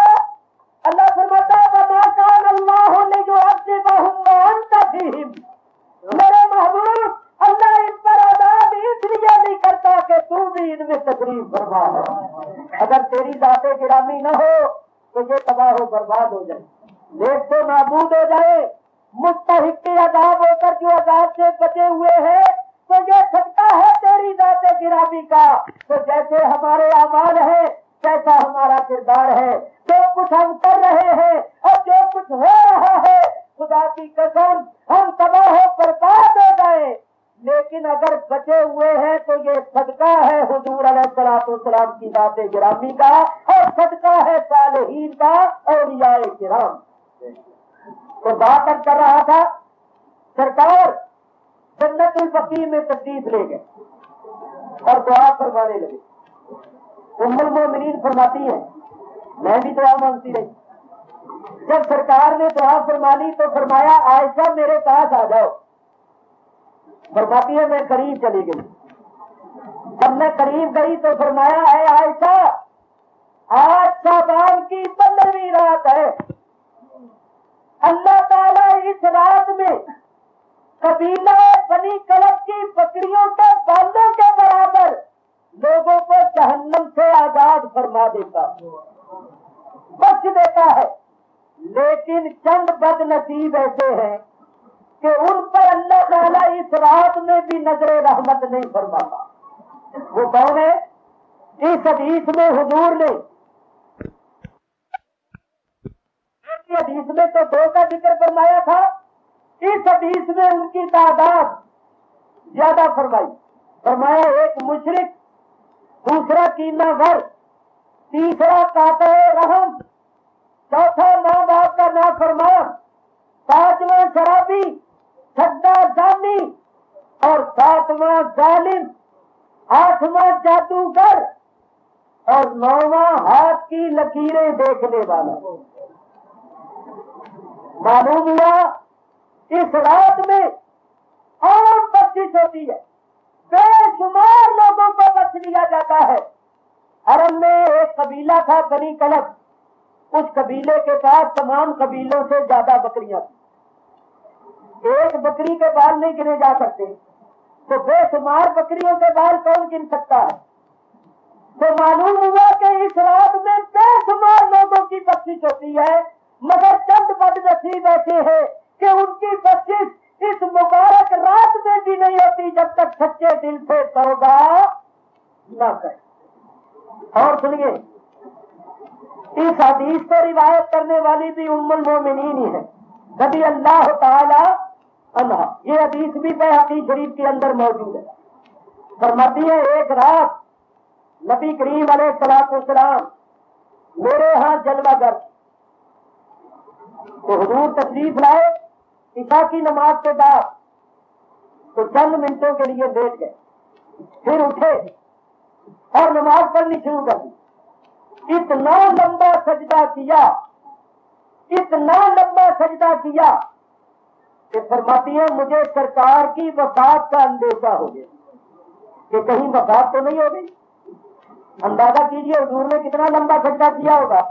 اللہ فرماتا ہے وما کان اللہ لیعذبہم وانت فیہم. میرے محبوب، اللہ اس پر عذاب اس لیے نہیں کرتا کہ تو بھی ان میں تشریف فرما ہے. اگر تیری ذات گرامی نہ ہو تو یہ تباہ و برباد ہو جائے، دیکھ تو نابود ہو جائے. مستحق کے عذاب ہو کر جو عذاب سے بچے ہوئے ہیں، تو یہ سکتا ہے تیری ذات گرامی کا. تو جیسے ہمارے اعمال ہیں، کیسا ہمارا کردار ہے، جو کچھ ہم کر رہے ہیں اور جو کچھ ہو رہا ہے، خدا کی قسم ہم تباہ و برباد ہو گئے، لیکن اگر بچے ہوئے ہیں تو یہ صدقہ ہے حضور علیہ السلام کی ذات گرامی کا، اور صدقہ ہے صالحین کا، اولیاء کرام. تو بات کر رہا تھا، سرکار جنت البقیع میں تشریف لے گئے اور دعا فرمانے لگے. ام المومنین فرماتی ہیں میں بھی دعا مانگتی رہی. جب سرکار نے دعا فرما لی تو فرمایا عائشہ میرے پاس آ جاؤ. فرماتی ہے میں قریب چلی گئی. جب میں قریب گئی تو فرمایا اے عائشہ، آج شعبان کی 15ویں رات ہے. اللہ تعالیٰ اس رات میں قبیلہ بنی کلب کی بکریوں کے بالوں کے برابر لوگوں کو جہنم سے آزاد فرما دیتا، بخش دیتا ہے. لیکن چند بد نصیب ایسے ہیں کہ ان پر اللہ تعالیٰ اس رات میں بھی نظر رحمت نہیں فرماتا. وہ کون ہے؟ اس حدیث میں حضور نے، حدیث میں تو 2 کا ذکر فرمایا تھا، اس حدیث میں ان کی تعداد زیادہ فرمائی. فرمایا ایک مشرک، دوسرا کینہ ور، تیسرا قاطع رحم، چوتھا ماں باپ کا نافرمان، 5واں شرابی، 6واں زانی، اور 7واں ظالم، 8واں جادوگر، اور 9واں ہاتھ کی لکیریں دیکھنے والا. معلوم ہوا اس رات میں اور بخشش ہوتی ہے، بے شمار لوگوں کو بخش لیا جاتا ہے. حرم میں ایک قبیلہ تھا بنی کلب، اس قبیلے کے پاس تمام قبیلوں سے زیادہ بکریاں تھیں. ایک بکری کے بال نہیں گنے جا سکتے، تو بے شمار بکریوں کے بال کون گن سکتا ہے؟ تو معلوم ہوا کہ اس رات میں بے شمار لوگوں کی بخشش ہوتی ہے، مگر چند بد نصیب ایسے ہیں کہ ان کی بخشش اس مبارک رات میں بھی نہیں ہوتی جب تک سچے دل سے توبہ نہ کرے. اور سنیے، اس حدیث کو روایت کرنے والی بھی ام المومنین ہی ہے رضی اللہ تعالی عنہا. یہ حدیث بھی بحقی شریف کے اندر موجود ہے. فرماتی ہے ایک رات نبی کریم علیہ السلام میرے ہاں جلوہ گر، تو حضور تشریف لائے عشاء کی نماز کے بعد. تو چند منٹوں کے لیے لیٹ گئے، پھر اٹھے اور نماز پڑھنی شروع کر دی۔ اتنا لمبا سجدہ کیا، اتنا لمبا سجدہ کیا کہ فرماتی ہے مجھے سرکار کی وفات کا اندیشہ ہو گیا کہ کہیں وفات تو نہیں ہو گئی۔ اندازہ کیجئے حضور نے کتنا لمبا سجدہ کیا ہوگا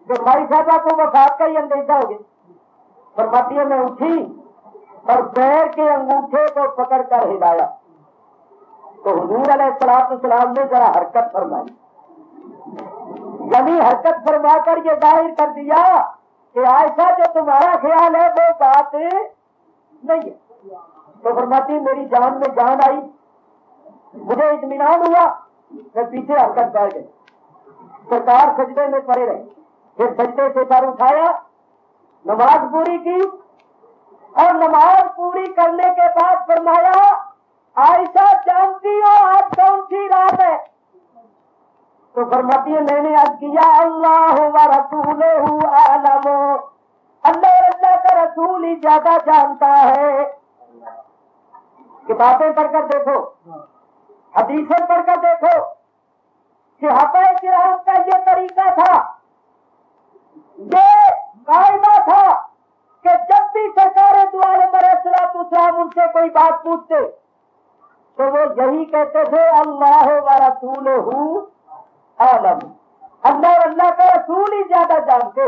کہ ہماری صاحبہ کو وفات کا ہی اندیشہ ہو گیا۔ فرماتی ہے میں اٹھی اور پیر کے انگوٹھے کو پکڑ کر ہلایا تو حضور علیہ السلام نے ذرا حرکت فرمائی، یعنی حرکت فرما کر یہ ظاہر کر دیا کہ عائشہ جو تمہارا خیال ہے وہ بات نہیں ہے۔ تو فرماتی میری جان میں جان آئی، مجھے اطمینان ہوا، میں پیچھے حرکت کر گئی۔ سرکار سجدے میں پڑے رہے، پھر سجدے سے سر اٹھایا، نماز پوری کی اور نماز پوری کرنے کے بعد فرمایا عائشہ جانتی ہو آج کون سی رات ہے؟ تو فرماتی ہے میں نے عرض کیا اللہ و رسولہ اعلم، اللہ اور اللہ کا رسول ہی زیادہ جانتا ہے۔ کتابیں پڑھ کر دیکھو، حدیثیں پڑھ کر دیکھو، صحابہ کرام کا یہ طریقہ تھا، یہ قاعدہ تھا کہ جب بھی سرکار دو عالم علیہ السلام ان سے کوئی بات پوچھتے تو وہ یہی کہتے تھے اللہ و رسولہ عالم، اللہ اور اللہ کا رسول ہی زیادہ جانتے۔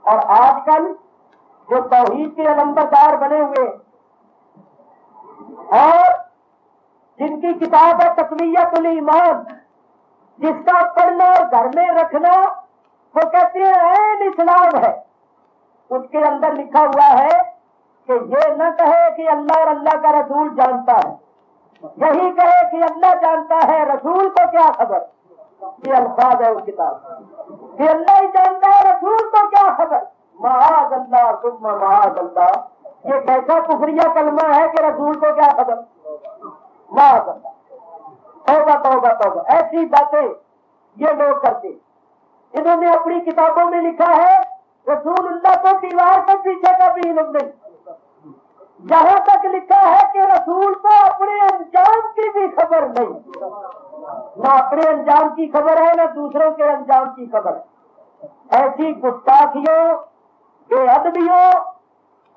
اور آج کل جو توحید کے علمبردار بنے ہوئے اور جن کی کتاب ہے تقویۃ الایمان، جس کا پڑھنا اور گھر میں رکھنا وہ کہتے ہیں عین اسلام ہے، اس کے اندر لکھا ہوا ہے کہ یہ نہ کہے کہ اللہ اور اللہ کا رسول جانتا ہے، یہی کہے کہ اللہ جانتا ہے، رسول کو کیا خبر۔ یہ الفاظ ہے اس کتاب کہ اللہ ہی جانتا ہے، رسول کو کیا خبر۔ معاذ اللہ ثم معاذ اللہ، یہ کیسا کفریہ کلمہ ہے کہ رسول کو کیا خبر۔ معاذ اللہ، توبہ توبہ توبہ، ایسی باتیں یہ لوگ کرتے۔ انہوں نے اپنی کتابوں میں لکھا ہے رسول اللہ کو دیوار کے پیچھے کا بھی علم نہیں، یہاں تک لکھا ہے کہ رسول کو اپنے انجام کی بھی خبر نہیں، نہ اپنے انجام کی خبر ہے نہ دوسروں کے انجام کی خبر ہے۔ ایسی گستاخیوں، بے ادبیوں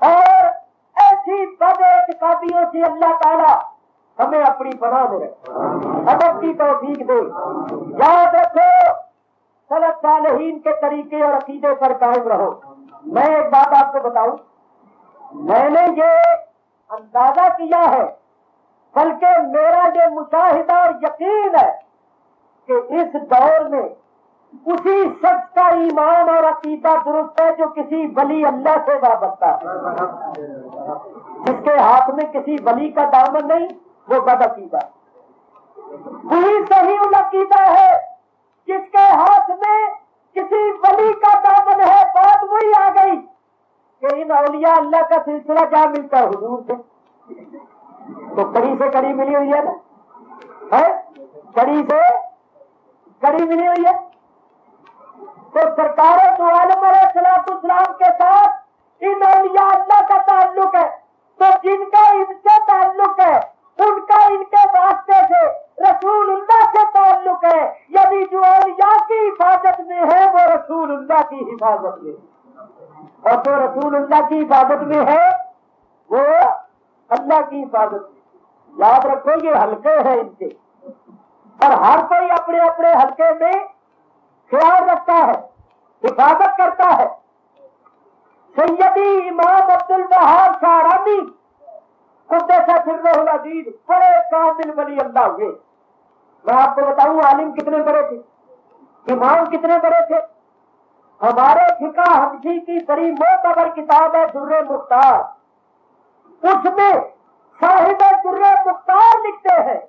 اور ایسی بد اعتقادیوں سے اللہ تعالیٰ ہمیں اپنی پناہ میں رکھے، ادب کی توفیق دے۔ یاد رکھو سلف صالحین کے طریقے اور عقیدے پر قائم رہو۔ میں ایک بات آپ کو بتاؤں، میں نے یہ اندازہ کیا ہے، بلکہ میرا یہ مشاہدہ اور یقین ہے کہ اس دور میں اسی شخص کا ایمان اور عقیدہ درست ہے جو کسی ولی اللہ سے وابستہ ہے۔ جس کے ہاتھ میں کسی ولی کا دامن نہیں وہ بد عقیدہ، وہی صحیح العقیدہ ہے جس کے ہاتھ میں کسی ولی کا دامن ہے۔ بات وہی آ گئی کہ ان اولیاء اللہ کا سلسلہ کیا ملتا ہے حضور سے، تو کڑی سے کڑی ملی ہوئی ہے نا، کڑی سے کڑی ملی ہوئی ہے۔ تو سرکار دو عالم علیہ السلام کے ساتھ ان اولیاء اللہ کا تعلق ہے، تو جن کا ان سے تعلق ہے ان کا ان کے واسطے سے رسول اللہ سے تعلق ہے، یعنی جو اولیاء کی حفاظت میں ہے وہ رسول اللہ کی حفاظت میں، اور جو رسول اللہ کی حفاظت میں ہے وہ اللہ کی حفاظت میں۔ یاد رکھو یہ حلقے ہیں ان کے، اور ہر کوئی اپنے اپنے حلقے میں خیال رکھتا ہے، حفاظت کرتا ہے۔ سیدی امام عبد الوہاب شعرانی قدس سرہ العزیز بڑے کامل ولی اللہ ہوئے۔ میں آپ کو بتاؤں عالم کتنے بڑے تھے، امام کتنے بڑے تھے۔ ہمارے فقہ حنفی کی بڑی معتبر کتاب ہے در مختار، اس میں صاحب در مختار لکھتے ہیں،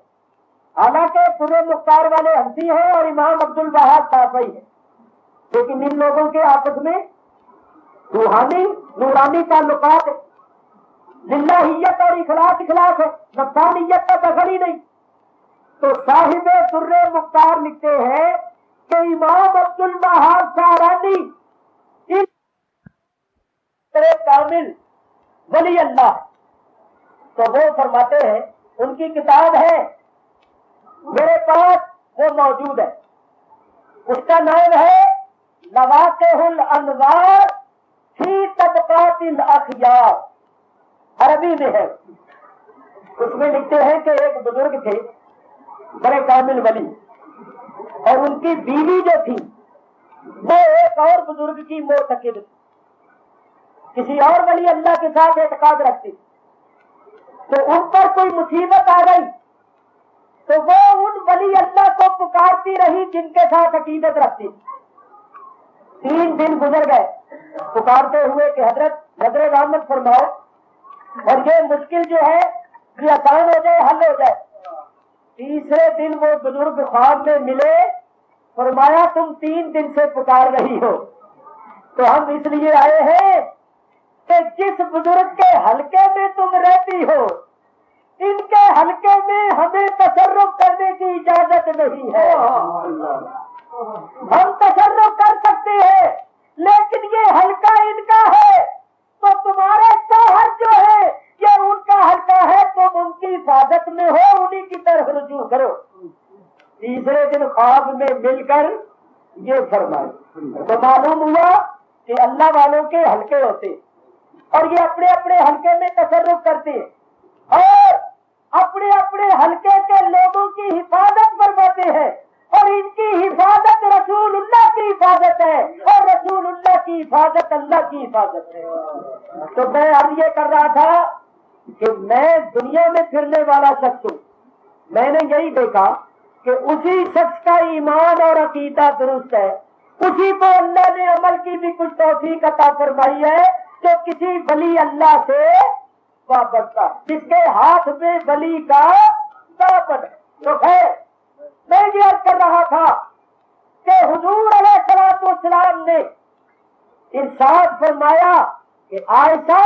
حالانکہ در مختار والے حنفی ہیں اور امام عبد الوہاب شافعی ہیں، لیکن ان لوگوں کے آپس میں روحانی نورانی تعلقات، للہیت اور اخلاص ہے، نفسانیت کا دخل ہی نہیں۔ تو صاحب در مختار لکھتے ہیں کہ امام عبد الوہاب شعرانی کامل ولی اللہ، تو وہ فرماتے ہیں ان کی کتاب ہے میرے پاس وہ موجود ہے، اس کا نام ہے لواقح الانوار فی طبقات الاخیار، عربی میں ہے۔ اس میں لکھتے ہیں کہ ایک بزرگ تھے بڑے کامل ولی، اور ان کی بیوی جو تھی وہ ایک اور بزرگ کی معتقد، کسی اور ولی اللہ کے ساتھ اعتقاد رکھتی، تو ان پر کوئی مصیبت آ گئی تو وہ ان ولی اللہ کو پکارتی رہی جن کے ساتھ عقیدت رکھتی۔ 3 دن گزر گئے پکارتے ہوئے کہ حضرت نظر رحمت فرماؤ اور یہ مشکل جو ہے یہ آسان ہو جائے، حل ہو جائے۔ تیسرے دن وہ بزرگ خواب میں ملے، فرمایا تم 3 دن سے پکار رہی ہو تو ہم اس لیے آئے ہیں کہ جس بزرگ کے حلقے میں تم رہتی ہو ان کے حلقے میں ہمیں تصرف کرنے کی اجازت نہیں ہے۔ ہم تصرف کر سکتے ہیں لیکن یہ حلقہ ان کا ہے، تو تمہارے شوہر جو ہے یہ ان کا حلقہ ہے، تم ان کی حفاظت میں ہو، انہی کی طرف رجوع کرو۔ تیسرے دن خواب میں مل کر یہ فرمایا تو معلوم ہوا کہ اللہ والوں کے حلقے ہوتے اور یہ اپنے اپنے حلقے میں تصرف کرتے ہیں اور اپنے اپنے حلقے کے لوگوں کی حفاظت فرماتے ہیں، اور ان کی حفاظت رسول اللہ کی حفاظت ہے اور رسول اللہ کی حفاظت اللہ کی حفاظت ہے۔ تو میں اب یہ کر رہا تھا کہ میں دنیا میں پھرنے والا شخص ہوں، میں نے یہی دیکھا کہ اسی شخص کا ایمان اور عقیدہ درست ہے، اسی کو اللہ نے عمل کی بھی کچھ توفیق عطا فرمائی ہے جو کسی ولی اللہ سے وابستہ، جس کے ہاتھ میں ولی کا دامن ہے۔ تو خیر میں یہ عرض کر رہا تھا کہ حضور علیہ الصلوۃ والسلام نے ارشاد فرمایا کہ عائشہ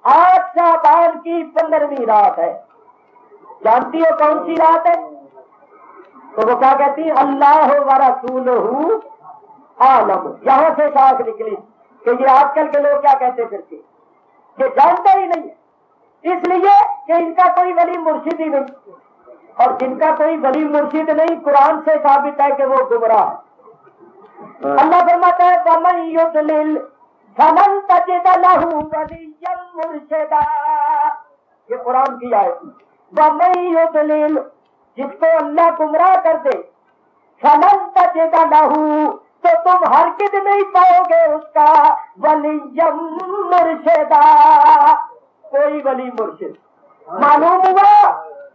8 شعبان کی 15ویں رات ہے، جانتی ہو کون سی رات ہے؟ تو وہ کیا کہتی ہیں؟ اللہ و رسولہ عالم۔ یہاں سے ساکھ نکلی کہ یہ آج کل کے لوگ کیا کہتے پھرتے، یہ جانتے ہی نہیں ہے، اس لیے کہ ان کا کوئی ولی مرشد ہی نہیں، اور جن کا کوئی ولی مرشد نہیں قرآن سے ثابت ہے کہ وہ گمراہ ہے۔ اللہ فرماتا ہے وَمَن يُضْلِلْ فَلَن تَجِدَ لَهُ وَلِيًّا مُرْشِدًا، یہ قرآن کی آیت ہے۔ وَمَن يُضْلِلْ، جس کو اللہ گمراہ کر دے، فَلَن تَجِدَ لَهُ، تو تم ہرگز نہیں پاؤ گے اس کا وَلِيًّا مُرْشِدًا، کوئی ولی مرشد۔ معلوم ہوا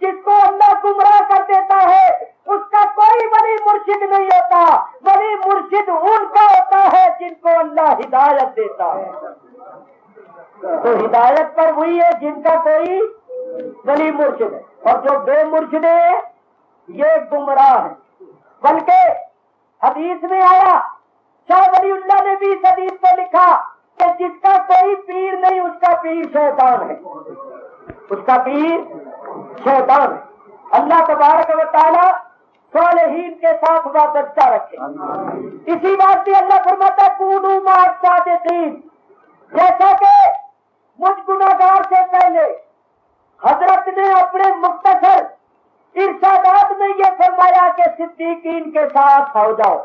جس کو اللہ گمراہ کر دیتا ہے اس کا کوئی ولی مرشد نہیں ہوتا، ولی مرشد ان کا ہوتا ہے جن کو اللہ ہدایت دیتا ہے۔ تو ہدایت پر وہی ہے جن کا کوئی ولی مرشد ہے، اور جو بے مرشد ہے یہ گمراہ ہے۔ بلکہ حدیث میں آیا، شاہ ولی اللہ نے بھی اس حدیث کو لکھا کہ جس کا کوئی پیر نہیں اس کا پیر شیطان ہے، اس کا پیر شیطان ہے۔ اللہ تبارک و تعالی صالحین کے ساتھ وابستہ رکھے۔ اسی بات سے اللہ فرماتا ہے کونوا مع الصادقین، جیسا کہ مجھ گناہگار سے پہلے حضرت نے اپنے مختصر ارشادات میں یہ فرمایا کہ صدیقین کے ساتھ ہو جاؤ۔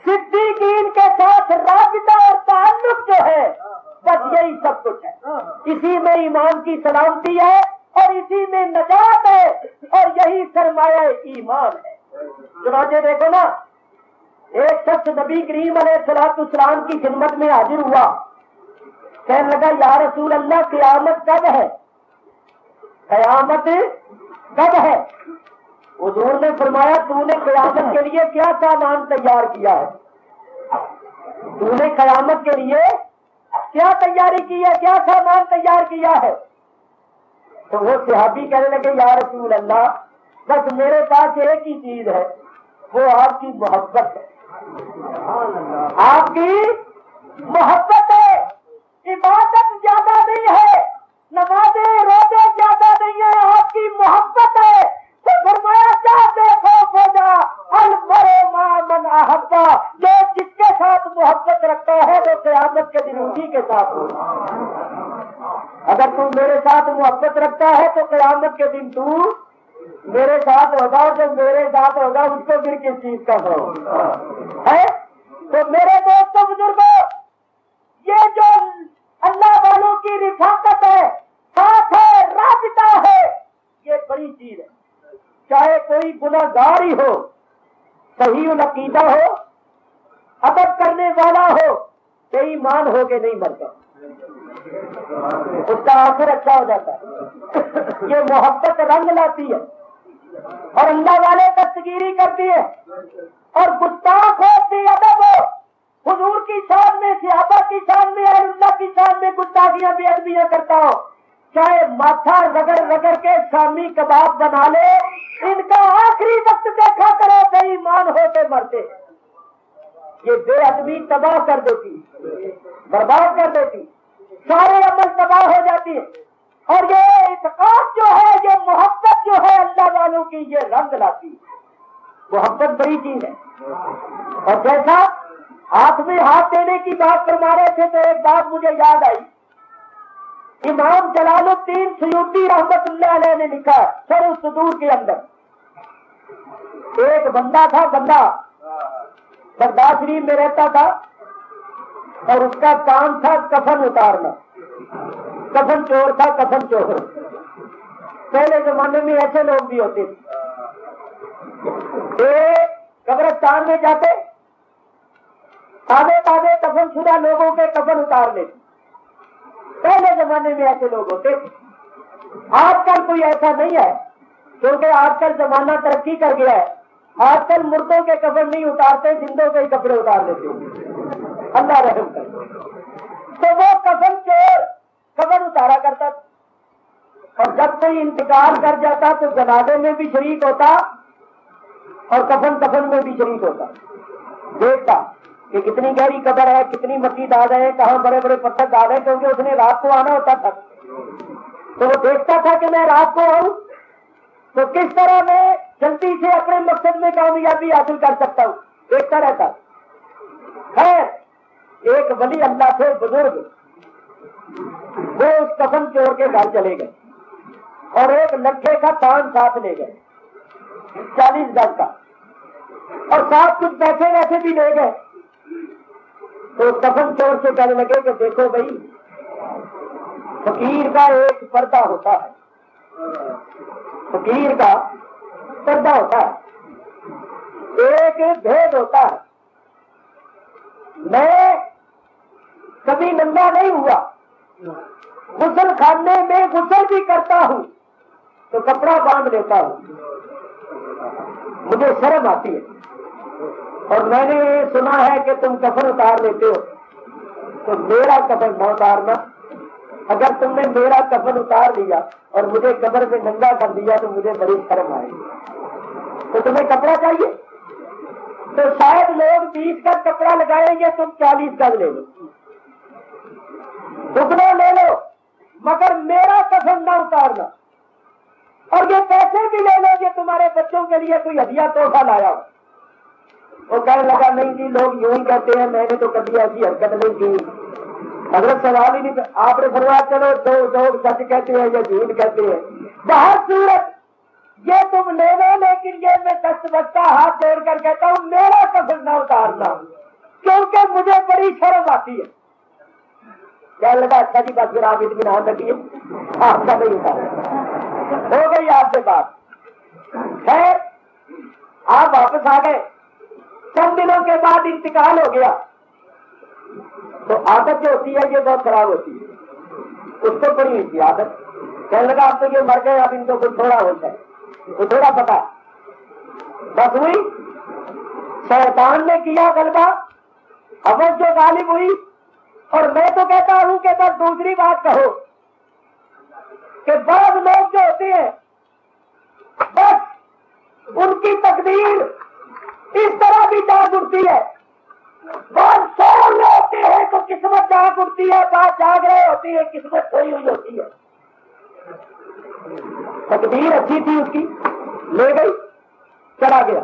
صدیقین کے ساتھ رابطہ اور تعلق جو ہے بس یہی سب کچھ ہے، اسی میں ایمان کی سلامتی ہے اور اسی میں نجات ہے اور یہی سرمایہ ایمان ہے۔ چنانچہ دیکھو نا، ایک شخص نبی کریم علیہ الصلوۃ والسلام کی خدمت میں حاضر ہوا، کہنے لگا یا رسول اللہ قیامت کب ہے؟ قیامت کب ہے؟ حضور نے فرمایا تو نے قیامت کے لیے کیا سامان تیار کیا ہے؟ تو نے قیامت کے لیے کیا تیاری کی ہے، کیا سامان تیار کیا ہے؟ تو وہ صحابی کہنے لگے یا رسول اللہ بس میرے پاس ایک ہی چیز ہے، وہ آپ کی محبت ہے، آپ کی محبت ہے۔ عبادت زیادہ نہیں ہے، نمازیں روزے زیادہ نہیں ہے، آپ کی محبت ہے۔ تو فرمایا کیا دیکھو ہو جا المرء مع من احب، جو جس کے ساتھ محبت رکھتا ہے وہ قیامت کے دن اسی کے ساتھ ہوگا۔ اگر تو میرے ساتھ محبت رکھتا ہے تو قیامت کے دن تو میرے ساتھ ہوگا، جو میرے ساتھ ہوگا اس کو پھر کس چیز کا ہے؟ تو میرے دوستوں بزرگوں، یہ جو اللہ والوں کی رفاقت ہے، ساتھ ہے، رابطہ ہے، یہ بڑی چیز ہے۔ چاہے کوئی گناہگار ہی ہو، صحیح العقیدہ ہو، ادب کرنے والا ہو، بے ایمان ہو کے نہیں مرتا، اس کا آخر اچھا ہو جاتا ہے۔ یہ محبت رنگ لاتی ہے اور اللہ والے دستگیری کرتی ہے، اور گستاخ ہو، بے ادب ہو، حضور کی شان میں، صحابہ کی شان میں، اور اللہ کی شان میں گستاخیاں بے ادبیاں کرتا ہو، چاہے ماتھا رگڑ رگڑ کے شامی کباب بنا لے، ان کا آخری وقت دیکھا کرو، بے ایمان ہو کے مرتے۔ یہ بے ادبی تباہ کر دیتی، برباد کر دیتی، سارے عمل تباہ ہو جاتی ہے۔ اور یہ اعتقاد جو ہے، یہ محبت جو ہے اللہ والوں کی، یہ رنگ لاتی ہے۔ محبت بڑی چیز ہے۔ اور جیسا ہاتھ میں ہاتھ دینے کی بات فرما رہے تھے، تو ایک بات مجھے یاد آئی۔ امام جلال الدین سیوطی رحمت اللہ علیہ نے لکھا شرح الصدور کے اندر، ایک بندہ تھا، بندہ بغداد شریف میں رہتا تھا، اور اس کا کام تھا کفن اتارنا، کفن چور تھا، کفن چور۔ پہلے زمانے میں ایسے لوگ بھی ہوتے تھے، قبرستان میں جاتے، تازے تازے کفن شدہ لوگوں کے کفن اتار لیتے۔ پہلے زمانے میں ایسے لوگ ہوتے تھے۔ آج کل کوئی ایسا نہیں ہے، کیونکہ آج کل زمانہ ترقی کر گیا ہے۔ آج کل مردوں کے کفن نہیں اتارتے، زندوں کے ہی کپڑے اتار لیتے، اللہ رحم کرے۔ تو وہ کفن چور کفن اتارا کرتا تھا، اور جب کوئی انتقال کر جاتا تو جنازے میں بھی شریک ہوتا اور کفن میں بھی شریک ہوتا، دیکھتا کہ کتنی گہری قبر ہے، کتنی مٹی ڈال رہے ہیں، کہاں بڑے بڑے پتھر ڈال رہے ہیں، کیونکہ اس نے رات کو آنا ہوتا تھا۔ تو وہ دیکھتا تھا کہ میں رات کو آؤں تو کس طرح میں جلدی سے اپنے مقصد میں کامیابی حاصل کر سکتا ہوں، دیکھتا رہتا۔ خیر، ایک ولی اللہ سے بزرگ، وہ اس کفن چور کے گھر چلے گئے اور ایک لکھے کا تان ساتھ لے گئے، 40 گز کا، اور ساتھ کچھ پیسے ویسے بھی لے گئے۔ تو کفن چور سے کہنے لگے کہ دیکھو بھائی، فقیر کا ایک پردہ ہوتا ہے، فقیر کا پردہ ہوتا ہے، ایک بھید ہوتا ہے۔ میں کبھی ننگا نہیں ہوا، غسل خانے میں غسل بھی کرتا ہوں تو کپڑا باندھ لیتا ہوں، مجھے شرم آتی ہے۔ اور میں نے سنا ہے کہ تم کفن اتار لیتے ہو، تو میرا کفن نہ اتارنا۔ اگر تم نے میرا کفن اتار لیا اور مجھے قبر میں ننگا کر دیا تو مجھے بڑی شرم آئے گی۔ تو تمہیں کپڑا چاہیے تو شاید لوگ 20 گز کپڑا لگائیں گے، تم 40 گز لے لو، دگنا لے لو، مگر میرا کفن نہ اتارنا۔ اور یہ پیسے بھی لے لو کہ تمہارے بچوں کے لیے کوئی ہدیہ تحفہ لایا ہو۔ وہ کہنے لگا نہیں جی، لوگ یوں ہی کہتے ہیں، میں نے تو کبھی ایسی حرکت نہیں کی۔ حضرت سوال ہی نہیں، آپ نے فرمایا چلو دو لوگ سچ کہتے ہیں یا جھوٹ کہتے ہیں، باہر صورت یہ تم لے لو، لیکن یہ میں دست بستہ ہاتھ جوڑ کر کہتا ہوں میرا کفن نہ اتارنا، کیونکہ مجھے بڑی شرم آتی ہے۔ کہنے لگا اچھا جی، بس پھر آپ اطمینان رکھیے، آپ کا نہیں اتارا۔ ہو گئی آپ سے بات۔ خیر، آپ واپس آ گئے، چند دنوں کے بعد انتقال ہو گیا۔ تو عادت جو ہوتی ہے یہ بہت خراب ہوتی ہے، اس کو پڑی تھی عادت۔ کہنے لگا اب تو یہ مر گئے، اب ان کو کچھ تھوڑا ہوتا ہے، تو تھوڑا پتا بس ہوئی، شیطان نے کیا غلبہ، حوث جو غالب ہوئی۔ اور میں تو کہتا ہوں کہ بس دوسری بات کہو کہ بعض لوگ جو ہوتے ہیں بس ان کی تقدیر اس طرح بھی جاگ اٹھتی ہے، بعض سو رہے ہوتے ہیں تو قسمت جاگ اٹھتی ہے، بعض جاگ رہے ہوتی ہے قسمت سوئی ہوئی ہوتی ہے۔ تقدیر اچھی تھی اس کی، لے گئی، چلا گیا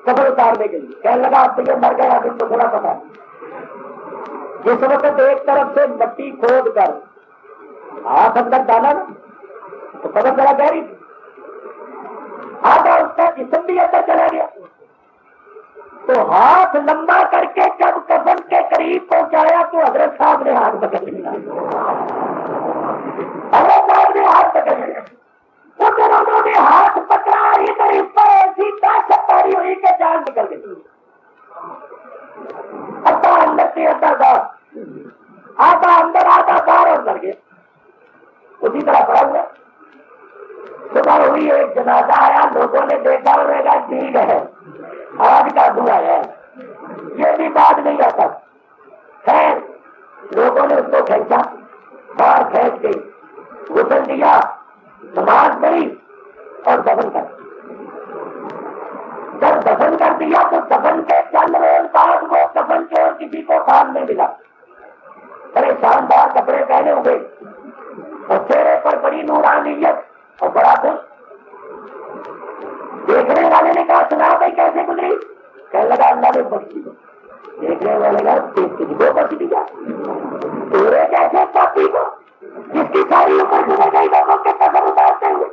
قبر اتارنے کے لیے۔ کہنے لگا اب تو یہ مر گیا، اب تو تھوڑا پتا ہے۔ جس وقت ایک طرف سے مٹی کھود کر ہاتھ اندر ڈالا نا تو قبر ذرا گہری، آدھا اس کا جسم بھی اندر چلا گیا، تو ہاتھ لمبا کر کے جب کفن کے قریب پہنچایا تو حضرت صاحب نے ہاتھ پکڑ لیا، حضرت صاحب نے ہاتھ پکڑ لیا، ادھر انہوں نے ہاتھ پکڑا، ادھر اس پر ایسی طاقت تاری ہوئی کہ جان نکل گئی، آدھا اندر سے آدھا باہر، آدھا اندر آدھا باہر اندر گیا، اسی طرح پڑا ہوا۔ صبح ہوئی ایک جنازہ آیا، لوگوں نے دیکھا انہوں نے ٹھیک ہے آج کا دعا ہے، یہ بھی بات نہیں آتا، خیر لوگوں نے اس کو کھینچا، باہر کھینچ گئی، غسل دیا، نماز پڑھی اور دفن کر دیا۔ جب دفن کر دیا تو دفن کے چند روز بعد وہ دفن چور کسی کو کام نہیں ملا، بڑے شاندار کپڑے پہنے ہوئے اور چہرے پر بڑی نورانیت اور بڑا خوش۔ دیکھنے والے نے کہا سنا بھائی کیسے گزری؟ کہنے لگا اللہ نے بخش دی۔ دیکھنے والے کا تجھ کو بخش دیا، تیرے جیسے پاپی کو جس کی ساری عمر گزر گئی لوگوں کے قدم اتارتے ہوئے،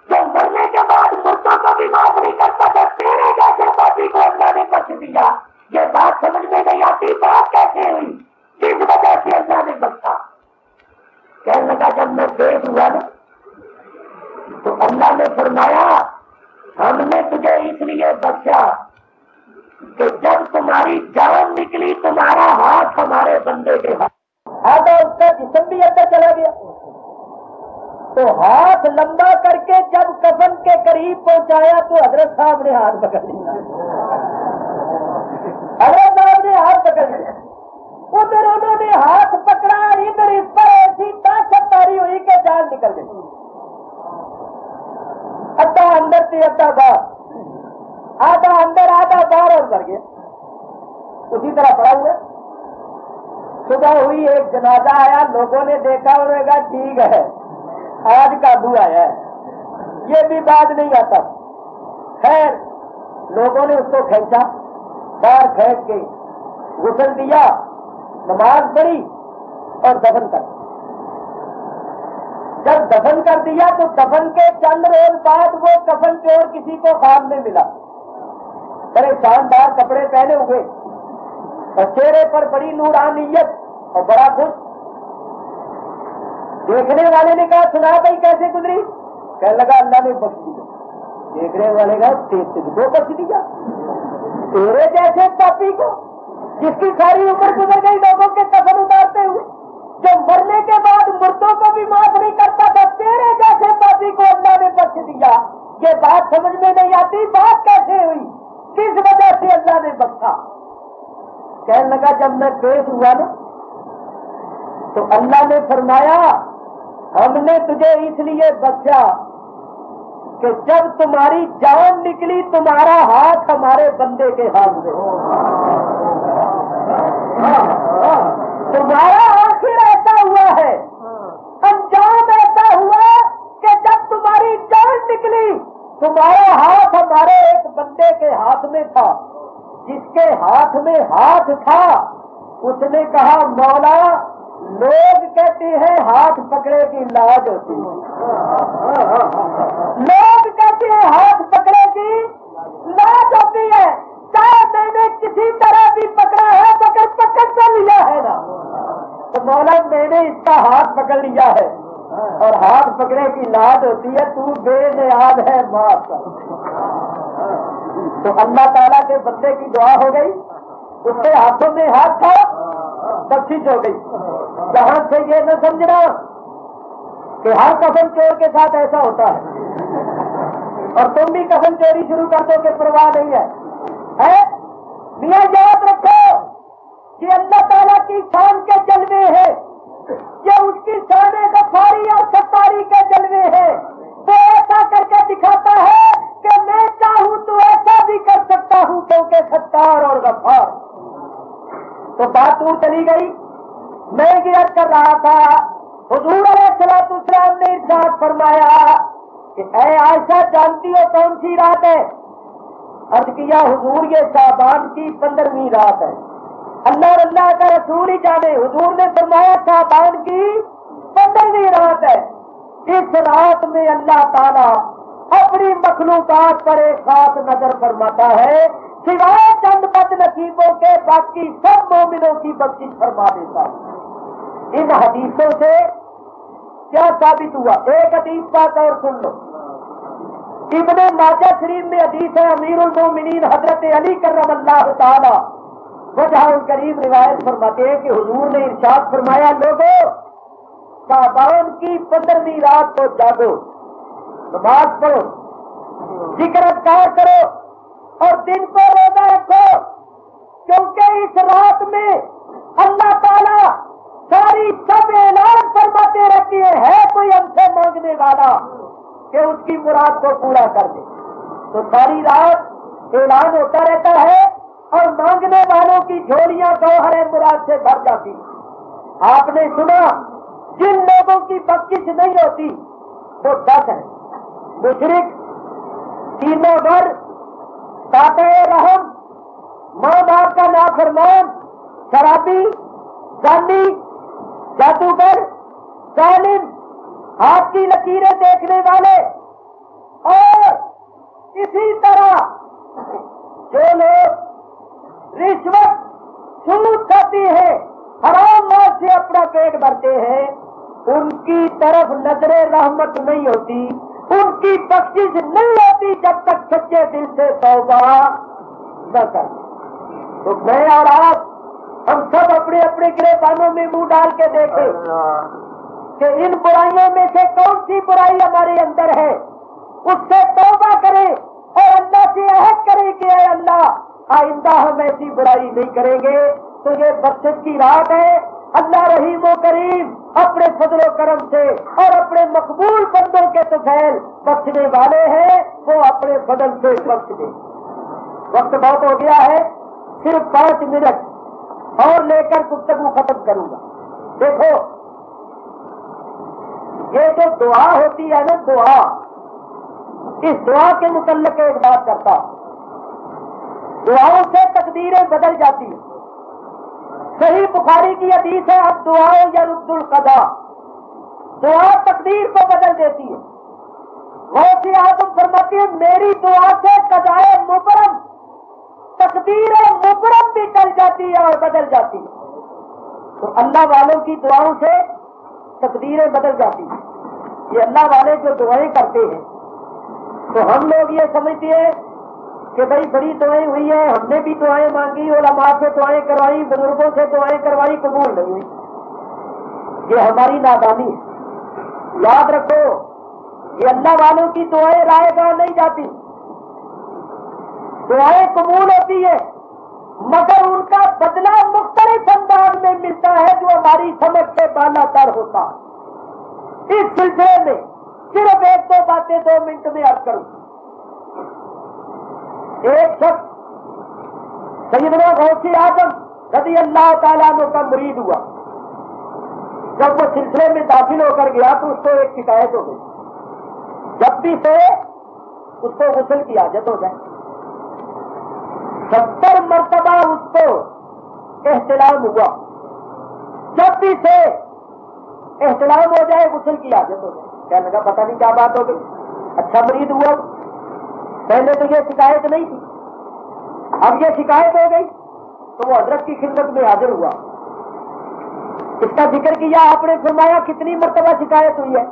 جو مرنے کے بعد مردوں کو بھی معاف نہیں کرتا تھا، تیرے جیسے پاپی کو اللہ نے بخش دیا۔ یہ بات سمجھ میں نہیں آتی، بات کیسے ہوئی، کس وجہ سے اللہ نے بخشا؟ کہنے لگا جب میں پیش ہوا نا تو اللہ نے فرمایا ہم نے تجھے اس لیے بخشا کہ جب تمہاری جان نکلی تمہارا ہاتھ ہمارے بندے کے ہاتھ، آدھا اس کا جسم بھی اندر چلا گیا، تو ہاتھ لمبا کر کے جب کفن کے قریب پہنچایا تو حضرت صاحب نے ہاتھ پکڑ لیا، حضرت صاحب نے ہاتھ پکڑ لیا، ادھر انہوں نے ہاتھ پکڑا، ادھر اس پر ایسی طاقت تاری ہوئی کہ جان نکل گئی، آدھا اندر سے آدھا باہر، آدھا اندر آدھا باہر اور کر گیا، اسی طرح پڑا ہوا۔ صبح ہوئی ایک جنازہ آیا، لوگوں نے دیکھا انہوں نے کہا ٹھیک ہے آج کا دعا ہے، یہ بھی بات نہیں آتا، خیر لوگوں نے اس کو کھینچا، باہر کھینچ کے غسل دیا، نماز پڑھی اور دفن کر دیا۔ جب دفن کر دیا تو دفن کے چند روز بعد وہ کفن چور کسی کو خواب میں ملا، بڑے شاندار کپڑے پہنے ہوئے اور چہرے پر بڑی نورانیت اور بڑا خوش۔ دیکھنے والے نے کہا سنا بھائی کیسے گزری؟ کہنے لگا اللہ نے بخش دیا۔ دیکھنے والے کا تجھ کو بخش دیا، تیرے جیسے پاپی کو جس کی ساری عمر گزر گئی لوگوں کے کفن اتارتے ہوئے، جو مرنے کے بعد مردوں کو بھی معاف نہیں کرتا تھا، تیرے جیسے پاپی کو اللہ نے بخش دیا۔ یہ بات سمجھ میں نہیں آتی، بات کیسے ہوئی، کس وجہ سے اللہ نے بخشا؟ کہنے لگا جب میں پیش ہوا نا تو اللہ نے فرمایا ہم نے تجھے اس لیے بخشا کہ جب تمہاری جان نکلی تمہارا ہاتھ ہمارے بندے کے ہاتھ میں، تمہارا آخر ایسا ہوا ہے، انجام ایسا ہوا کہ جب تمہاری جان نکلی تمہارا ہاتھ ہمارے ایک بندے کے ہاتھ میں تھا، جس کے ہاتھ میں ہاتھ تھا اس نے کہا مولا لوگ کہتے ہیں ہاتھ پکڑے کی لاج ہوتی ہے، لوگ کہتے ہیں ہاتھ پکڑے کی لاج ہوتی ہے، چاہے میں نے کسی طرح بھی پکڑا ہے مگر پکڑ تو لیا ہے نا، تو مولا میں نے اس کا ہاتھ پکڑ لیا ہے اور ہاتھ پکڑے کی لاج ہوتی ہے، تو بے نیاز ہے معاف کر۔ تو اللہ تعالیٰ کے بندے کی دعا ہو گئی، اس کے ہاتھوں میں ہاتھ تھا، بخشش ہو گئی۔ جہاں سے یہ نہ سمجھنا کہ ہر کفن چور کے ساتھ ایسا ہوتا ہے اور تم بھی کفن چوری شروع کر دو کہ پرواہ نہیں ہے، میاں یاد رکھو کہ اللہ تعالیٰ کی شان کے جلوے ہیں، یہ اس کی شان غفاری اور ستاری کے جلوے ہیں، وہ ایسا کر کے دکھاتا ہے کہ میں چاہوں تو ایسا بھی کر سکتا ہوں کیونکہ ستار اور غفار۔ تو بات دور چلی گئی، میں عرض کر رہا تھا حضور علیہ السلام نے ارشاد فرمایا کہ اے عائشہ جانتی ہو کون سی رات ہے؟ عرض کیا حضور یہ شعبان کی 15ویں رات ہے۔ اللہ اور اللہ کا رسول ہی جانے، حضور نے فرمایا شعبان کی 15ویں رات اس رات میں اللہ تعالیٰ اپنی مخلوقات پر ایک خاص نظر فرماتا ہے، سوائے چند بد نصیبوں کے باقی سب مومنوں کی بخشش فرما دیتا ہے۔ ان حدیثوں سے کیا ثابت ہوا؟ ایک حدیث بات اور سن لو، ابن ماجہ شریف میں حدیث ہے، امیر المومنین حضرت علی کرم اللہ تعالی وجہ الکریم روایت فرماتے ہیں کہ حضور نے ارشاد فرمایا، لوگوں شعبان کی 15ویں رات کو جاگو، نماز پڑھو، ذکر اذکار کرو اور دن کو روزہ رکھو، کیونکہ اس رات میں اللہ تعالیٰ ساری سب اعلان فرماتے رہتی ہے کوئی ہم سے مانگنے والا کہ اس کی مراد کو پورا کر دے۔ تو ساری رات اعلان ہوتا رہتا ہے اور مانگنے والوں کی جھولیاں گوہر مراد سے بھر جاتی۔ آپ نے سنا جن لوگوں کی بخشش نہیں ہوتی وہ 10 ہیں، مشرک، تینوں گر، قاطع رحم، ماں باپ کا نافرمان، شرابی، زانی، جادوگر، ظالم، ہاتھ کی لکیریں دیکھنے والے، اور اسی طرح جو لوگ رشوت، سود کھاتی ہے، حرام مال سے اپنا پیٹ بھرتے ہیں، ان کی طرف نظر رحمت نہیں ہوتی، ان کی بخشش نہیں ہوتی جب تک سچے دل سے توبہ نہ کر۔ تو میں اور آپ ہم سب اپنے اپنے گریبانوں میں منہ ڈال کے دیکھیں کہ ان برائیوں میں سے کون سی برائی ہمارے اندر ہے، اس سے توبہ کریں اور اللہ سے عہد کریں کہ اے اللہ آئندہ ہم ایسی برائی نہیں کریں گے۔ تو یہ بخشش کی رات ہے، اللہ رحیم و کریم اپنے فضل و کرم سے اور اپنے مقبول بندوں کے طفیل بخشنے والے ہیں، وہ اپنے فضل سے بخش دیں۔ وقت بہت ہو گیا ہے، صرف 5 منٹ اور لے کر گفتگو ختم کروں گا۔ دیکھو یہ جو دعا ہوتی ہے نا، دعا، اس دعا کے متعلق ایک بات کرتا، دعاؤں سے تقدیریں بدل جاتی ہیں۔ صحیح بخاری کی حدیث ہے، اب دعا یرد القضاء، دعا تقدیر کو بدل دیتی ہے۔ غوث اعظم فرماتے ہیں میری دعا سے قضائے مبرم، تقدیر مبرم بھی ٹل جاتی ہے اور بدل جاتی ہے۔ تو اللہ والوں کی دعاؤں سے تقدیریں بدل جاتی ہیں۔ یہ اللہ والے جو دعائیں کرتے ہیں تو ہم لوگ یہ سمجھتے ہیں کہ بھائی بڑی دعائیں ہوئی ہیں، ہم نے بھی دعائیں مانگی، علماء سے دعائیں کروائی، بزرگوں سے دعائیں کروائی، قبول نہیں ہوئی۔ یہ ہماری نادانی ہے۔ یاد رکھو یہ اللہ والوں کی دعائیں رائے گاہ نہیں جاتی، دعائیں قبول ہوتی ہے، مگر ان کا بدلہ مختلف انداز میں ملتا ہے جو ہماری سمجھ سے بالا تر ہوتا۔ اس سلسلے میں صرف 1-2 باتیں 2 منٹ میں عرض کروں۔ ایک شخص سیدنا غوث اعظم رضی اللہ تعالیٰ عنہ کا مرید ہوا، جب وہ سلسلے میں داخل ہو کر گیا تو اس کو ایک شکایت ہو گئی، جب بھی سے اس کو غسل کی حاجت ہو جائے 70 مرتبہ اس کو احتلام ہوا، جب بھی سے احتلام ہو جائے غسل کی حاجت ہو جائے۔ کہنے لگا پتہ نہیں کیا بات ہو گئی، اچھا مرید ہوا، پہلے تو یہ شکایت نہیں تھی، اب یہ شکایت ہو گئی، تو وہ حضرت کی خدمت میں حاضر ہوا، اس کا ذکر کیا، آپ نے فرمایا کتنی مرتبہ شکایت ہوئی ہے؟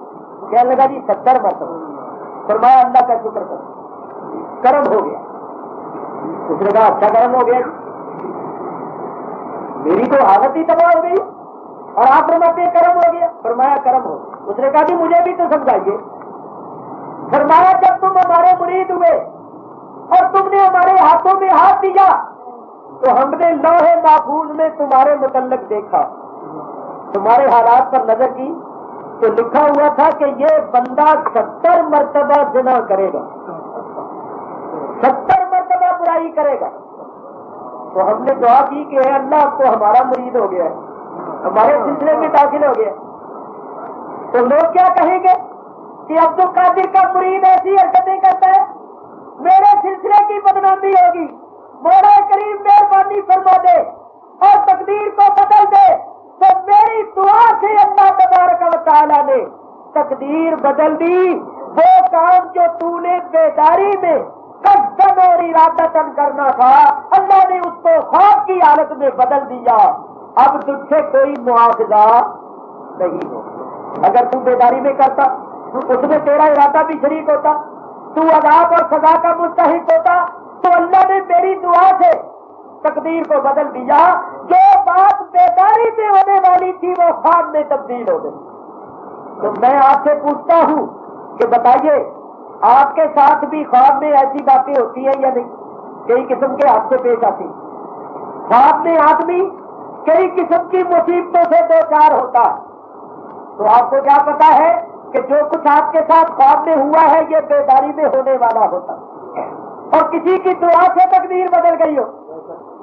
کہنے لگا جی 70 مرتبہ۔ فرمایا اللہ کا شکر کرو، کرم ہو گیا۔ اس نے کہا اچھا کرم ہو گیا، میری تو حالت ہی تباہ ہو گئی اور آپ فرماتے ہیں کرم ہو گیا۔ فرمایا کرم ہو گیا۔ اس نے کہا جی مجھے بھی تو سمجھائیے۔ فرمایا جب تم ہمارے مرید ہوئے اور تم نے ہمارے ہاتھوں میں ہاتھ دیا تو ہم نے لوح محفوظ میں تمہارے متعلق دیکھا، تمہارے حالات پر نظر کی تو لکھا ہوا تھا کہ یہ بندہ 70 مرتبہ زنا کرے گا، 70 مرتبہ برائی کرے گا۔ تو ہم نے دعا کی کہ اے اللہ اب تو ہمارا مرید ہو گیا ہے، ہمارے سلسلے میں داخل ہو گیا۔ تو لوگ کیا کہیں گے کہ عبد القادر کا مرید ایسی حرکتیں کرتا ہے، میرے سلسلے کی بدنامی ہوگی۔ مولا کریم مہربانی فرما دے اور تقدیر کو بدل دے۔ تو میری دعا سے اللہ تبارک و تعالیٰ نے تقدیر بدل دی. وہ کام جو تو نے بیداری میں قصدن اور ارادتن کرنا تھا اللہ نے اس کو خواب کی حالت میں بدل دیا. اب تجھ سے کوئی مواخذہ نہیں ہو. اگر تو بیداری میں کرتا اس میں تیرا ارادہ بھی شریک ہوتا, تو عذاب اور سزا کا مستحق ہوتا, تو اللہ نے میری دعا سے تقدیر کو بدل دیا. جو بات بیداری میں ہونے والی تھی وہ خواب میں تبدیل ہو گئی. تو میں آپ سے پوچھتا ہوں کہ بتائیے آپ کے ساتھ بھی خواب میں ایسی باتیں ہوتی ہیں یا نہیں؟ کئی قسم کے حادثے پیش آتی ہیں. خواب میں آدمی کئی قسم کی مصیبتوں سے دو چار ہوتا ہے. تو آپ کو کیا پتا ہے کہ جو کچھ آپ کے ساتھ خواب میں ہوا ہے یہ بیداری میں ہونے والا ہوتا, اور کسی کی دعا سے تقدیر بدل گئی ہو.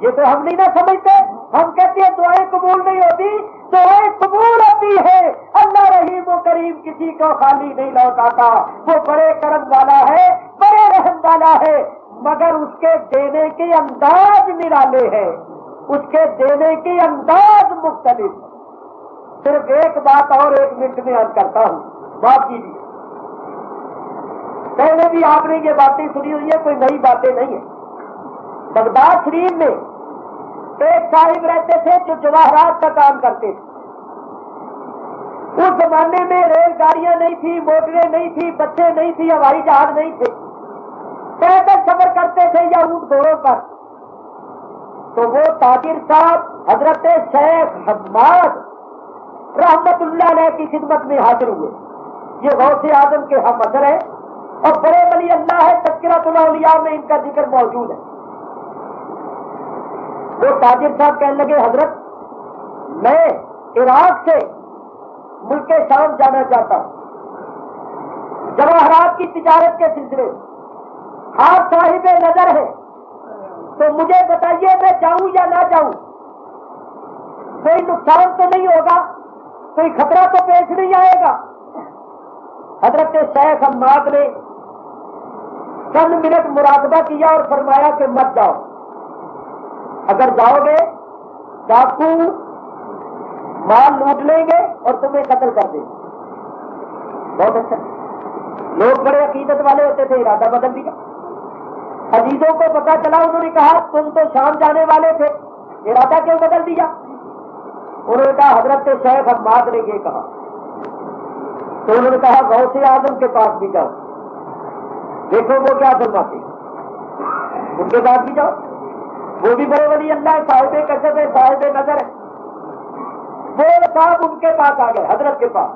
یہ تو ہم نہیں نہ سمجھتے. ہم کہتے ہیں دعائیں قبول نہیں ہوتی, دعائیں قبول ہوتی ہے. اللہ رحیم و کریم کسی کو خالی نہیں لوٹاتا. وہ بڑے کرم والا ہے, بڑے رحم والا ہے, مگر اس کے دینے کے انداز نرالے ہیں, اس کے دینے کے انداز مختلف. صرف ایک بات اور 1 منٹ میں عرض کرتا ہوں, معاف کیجیے. پہلے بھی آپ نے یہ باتیں سنی ہوئی ہے, کوئی نئی باتیں نہیں ہیں. بغداد شریف میں ایک صاحب رہتے تھے جو جواہرات کا کام کرتے تھے. اس زمانے میں ریل گاڑیاں نہیں تھی, موٹریں نہیں تھی, بسیں نہیں تھی, ہوائی جہاز نہیں تھے. پیدل سفر کرتے تھے یا اونٹ گھوڑوں پر. تو وہ تاجر صاحب حضرت شیخ حماد رحمت اللہ علیہ کی خدمت میں حاضر ہوئے. یہ غوث اعظم کے ہم اثر ہے اور بڑے ولی اللہ ہے. تذکرۃ الاولیاء میں ان کا ذکر موجود ہے. وہ تاجر صاحب کہنے لگے حضرت میں عراق سے ملک شام جانا چاہتا ہوں جواہرات کی تجارت کے سلسلے. آپ صاحب نظر ہے تو مجھے بتائیے میں جاؤں یا نہ جاؤں؟ کوئی نقصان تو نہیں ہوگا, کوئی خطرہ تو پیش نہیں آئے گا؟ حضرت شیخ حماد نے چند منٹ مراقبہ کیا اور فرمایا کہ مت جاؤ. اگر جاؤ گے ڈاکو مال لوٹ لیں گے اور تمہیں قتل کر دیں گے. بہت اچھا. لوگ بڑے عقیدت والے ہوتے تھے, ارادہ بدل دیا. عزیزوں کو پتا چلا, انہوں نے کہا تم تو شام جانے والے تھے, ارادہ کیوں بدل دیا؟ انہوں نے کہا حضرت شیخ حماد نے یہ کہا. تو انہوں نے کہا غوث اعظم کے پاس بھی جاؤ, دیکھو وہ کیا فرماتے, ان کے پاس بھی جاؤ. وہ بھی بڑے ولی اللہ ہے, صاحب کشف ہے, صاحب نظر ہے. وہ صاحب ان کے پاس آ گئے, حضرت کے پاس,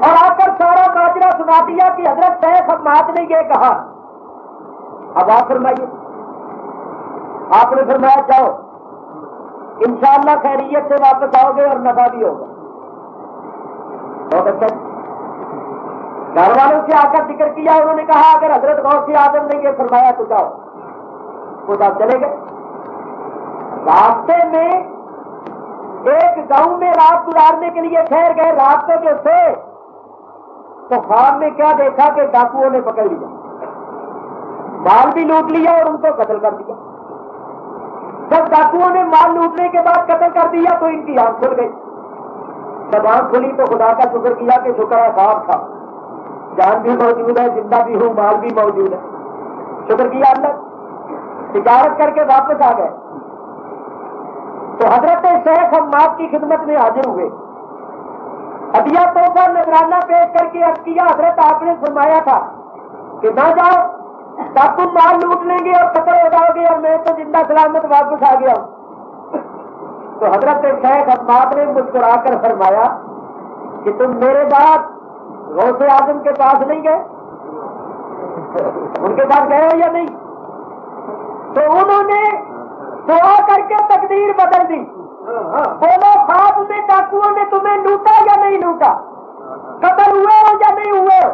اور آ کر سارا ماجرا سنا دیا کہ حضرت شیخ حماد نے یہ کہا. اب آپ فرمائیے. آپ نے فرمایا جاؤ, انشاءاللہ خیریت سے واپس آؤ گے اور نفع بھی ہوگا. بہت اچھا. گھر والوں سے آ کر ذکر کیا, انہوں نے کہا اگر حضرت غوث اعظم نے یہ فرمایا تو جاؤ. وہ صاحب چلے گئے. راستے میں ایک گاؤں میں رات گزارنے کے لیے ٹھہر گئے. رات کو جو تھے تو خواب میں کیا دیکھا کہ ڈاکوؤں نے پکڑ لیا, مال بھی لوٹ لیا اور ان کو قتل کر دیا. جب ڈاکوؤں نے مال لوٹنے کے بعد قتل کر دیا تو ان کی آنکھ کھل گئی. جب آنکھ کھلی تو خدا کا شکر کیا کہ شکر ہے خواب تھا, جان بھی موجود ہے, زندہ بھی ہوں, مال بھی موجود ہے. شکر کیا اللہ. تجارت کر کے واپس آ گئے تو حضرت شیخ حماد کی خدمت میں حاضر ہوئے. ہدیہ تحفہ نذرانہ پیش کر کے عرض کیا حضرت آپ نے فرمایا تھا کہ نہ جاؤ, تب تم مال لوٹ لیں گے اور قتل ہو جاؤ گے, اور میں تو زندہ سلامت واپس آ گیا ہوں. تو حضرت شیخ حماد نے مسکرا کر فرمایا کہ تم میرے بعد غوث اعظم کے پاس نہیں گئے؟ ان کے پاس گئے ہو یا نہیں؟ تو انہوں نے دعا کر کے تقدیر بدل دی. بولو خواب میں ڈاکوؤں نے تمہیں لوٹا یا نہیں لوٹا؟ قتل ہوئے ہو یا نہیں ہوئے ہو؟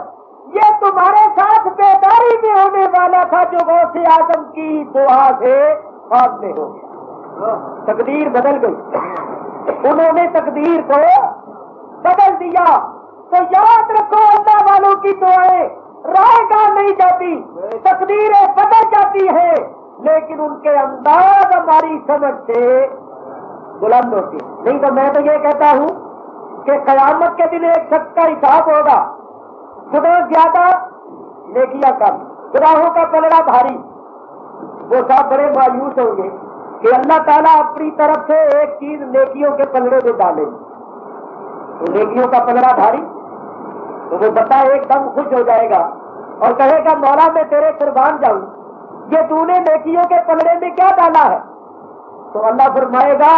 یہ تمہارے ساتھ بیداری میں ہونے والا تھا جو غوث اعظم کی دعا سے خواب میں ہو گیا. تقدیر بدل گئی. انہوں نے تقدیر کو بدل دیا. تو یاد رکھو اللہ والوں کی دعائیں رائے گاہ نہیں جاتی, تقدیریں بدل جاتی ہیں, لیکن ان کے انداز ہماری سمجھ سے بلند ہوتی ہے. نہیں تو میں تو یہ کہتا ہوں کہ قیامت کے دن ایک شخص کا حساب ہوگا، گناہ زیادہ نیکیاں کم، گناہوں کا پلڑا بھاری، وہ سب بڑے مایوس ہوں گے کہ اللہ تعالیٰ اپنی طرف سے ایک چیز نیکیوں کے پلڑے میں ڈالے، تو نیکیوں کا پلڑا بھاری، تو وہ بتا ایک دم خوش ہو جائے گا اور کہے گا مولا میں تیرے قربان جاؤں، یہ تو نے نیکیوں کے پلڑے میں کیا ڈالا ہے؟ تو اللہ فرمائے گا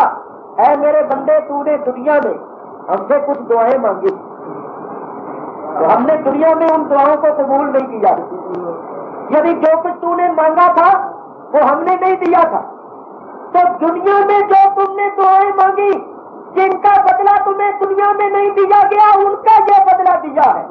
اے میرے بندے، تو نے دنیا میں ہم سے کچھ دعائیں مانگی، تو ہم نے دنیا میں ان دعاؤں کو قبول نہیں کیا، یعنی جو کچھ تو نے مانگا تھا وہ ہم نے نہیں دیا تھا، تو دنیا میں جو تم نے دعائیں مانگی جن کا بدلہ تمہیں دنیا میں نہیں دیا گیا ان کا یہ بدلہ دیا ہے۔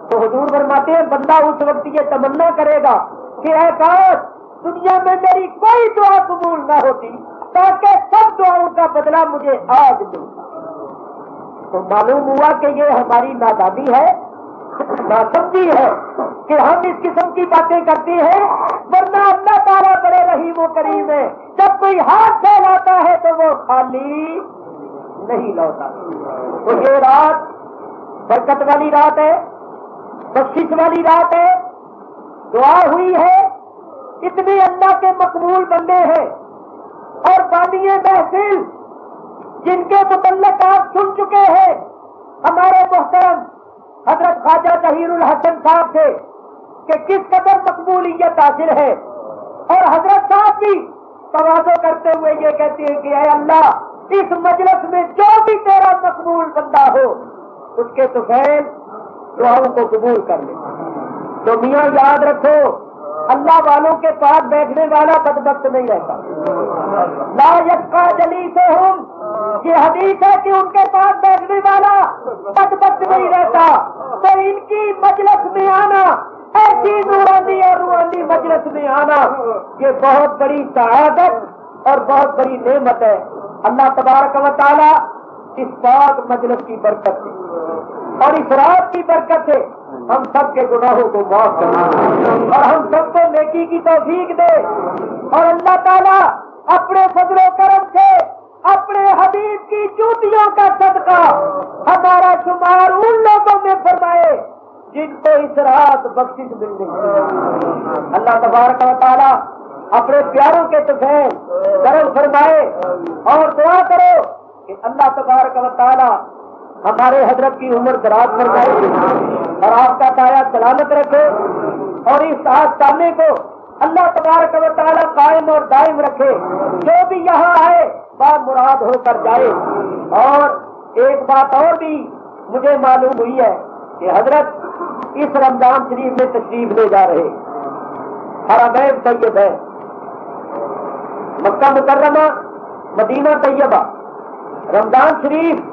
تو حضور فرماتے ہیں بندہ اس وقت یہ تمنا کرے گا کہ اے کاش دنیا میں میری کوئی دعا قبول نہ ہوتی تاکہ سب دعاؤں کا بدلہ مجھے آج ملتا۔ تو معلوم ہوا کہ یہ ہماری نادانی ہے، ناسمجھی ہے کہ ہم اس قسم کی باتیں کرتے ہیں، ورنہ اللہ تعالیٰ بڑے رحیم و کریم ہے، جب کوئی ہاتھ پھیلاتا ہے تو وہ خالی نہیں لوٹا۔ تو یہ رات برکت والی رات ہے، بخشش والی رات ہے، دعا ہوئی ہے، اتنے اللہ کے مقبول بندے ہیں اور بانی محفل جن کے متعلق آپ سن چکے ہیں ہمارے محترم حضرت خواجہ طاہر الحسن صاحب سے کہ کس قدر مقبولیت حاصل ہے، اور حضرت صاحب بھی تواضع کرتے ہوئے یہ کہتے ہیں کہ اے اللہ اس مجلس میں جو بھی تیرا مقبول بندہ ہو اس کے طفیل دعاؤں کو قبول کر لے۔ تو میاں یاد رکھو اللہ والوں کے پاس بیٹھنے والا بدبخت نہیں رہتا، لا یشقی جلیسہم، یہ حدیث ہے کہ ان کے پاس بیٹھنے والا بدبخت نہیں رہتا۔ تو ان کی مجلس میں آنا، ایسی نورانی اور روحانی مجلس میں آنا، یہ بہت بڑی سعادت اور بہت بڑی نعمت ہے۔ اللہ تبارک و تعالی اس پاک مجلس کی برکت سے اور اس رات کی برکت سے ہم سب کے گناہوں کو معاف کرے اور ہم سب کو نیکی کی توفیق دے، اور اللہ تعالیٰ اپنے فضل و کرم سے اپنے حبیب کی جوتیوں کا صدقہ ہمارا شمار ان لوگوں میں فرمائے جن کو اس رات بخشش مل گئی۔ اللہ تبارک و تعالیٰ اپنے پیاروں کے طفیل کرم فرمائے، اور دعا کرو کہ اللہ تبارک و تعالیٰ ہمارے حضرت کی عمر دراز فرمائے اور آپ کا سایہ سلامت رکھے، اور اس آستانے کو اللہ تبارک و تعالیٰ قائم اور دائم رکھے، جو بھی یہاں آئے مراد ہو کر جائے۔ اور ایک بات اور بھی مجھے معلوم ہوئی ہے کہ حضرت اس رمضان شریف میں تشریف لے جا رہے، حرمین طیب ہے، مکہ مکرمہ مدینہ طیبہ، رمضان شریف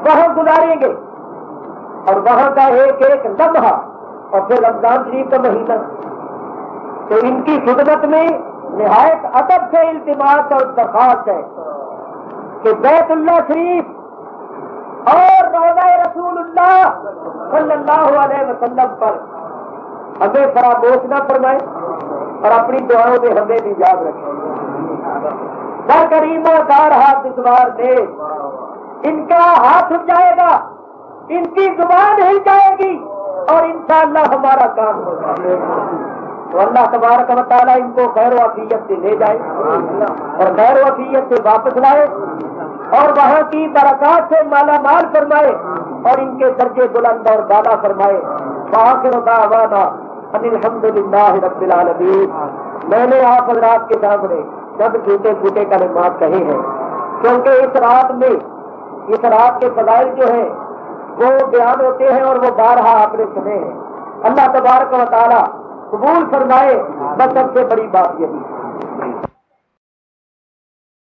وہاں گزاریں گے، اور وہاں کا ایک ایک لمحہ، اور پھر رمضان شریف کا مہینہ، تو ان کی خدمت میں نہایت ادب سے التماس اور درخواست ہے کہ بیت اللہ شریف اور روضہ رسول اللہ صلی اللہ علیہ وسلم پر ہمیں فراموش نہ فرمائے، اور اپنی دعاؤں میں ہمیں بھی یاد رکھیں۔ در کریمہ دار ہاتھ دشوار دے، ان کا ہاتھ اٹھ جائے گا، ان کی زبان ہل جائے گی، اور انشاءاللہ ہمارا کام ہو جائے گا۔ تو اللہ تبارک و تعالیٰ ان کو خیر و عافیت سے لے جائے اور خیر و عافیت سے واپس لائے، اور وہاں کی برکات سے مالا مال فرمائے، اور ان کے درجے بلند اور بالا فرمائے۔ وآخر دعوانا ان الحمد للہ رب العالمین۔ میں نے آپ حضرات کے سامنے چند چھوٹے چھوٹے کلمات کہے ہیں، کیونکہ اس رات میں اس رات کے فضائل جو ہیں وہ بیان ہوتے ہیں اور وہ بارہا آپ نے سنے ہیں۔ اللہ تبارک و تعالیٰ قبول فرمائے، بس سب سے بڑی بات یہی ہے۔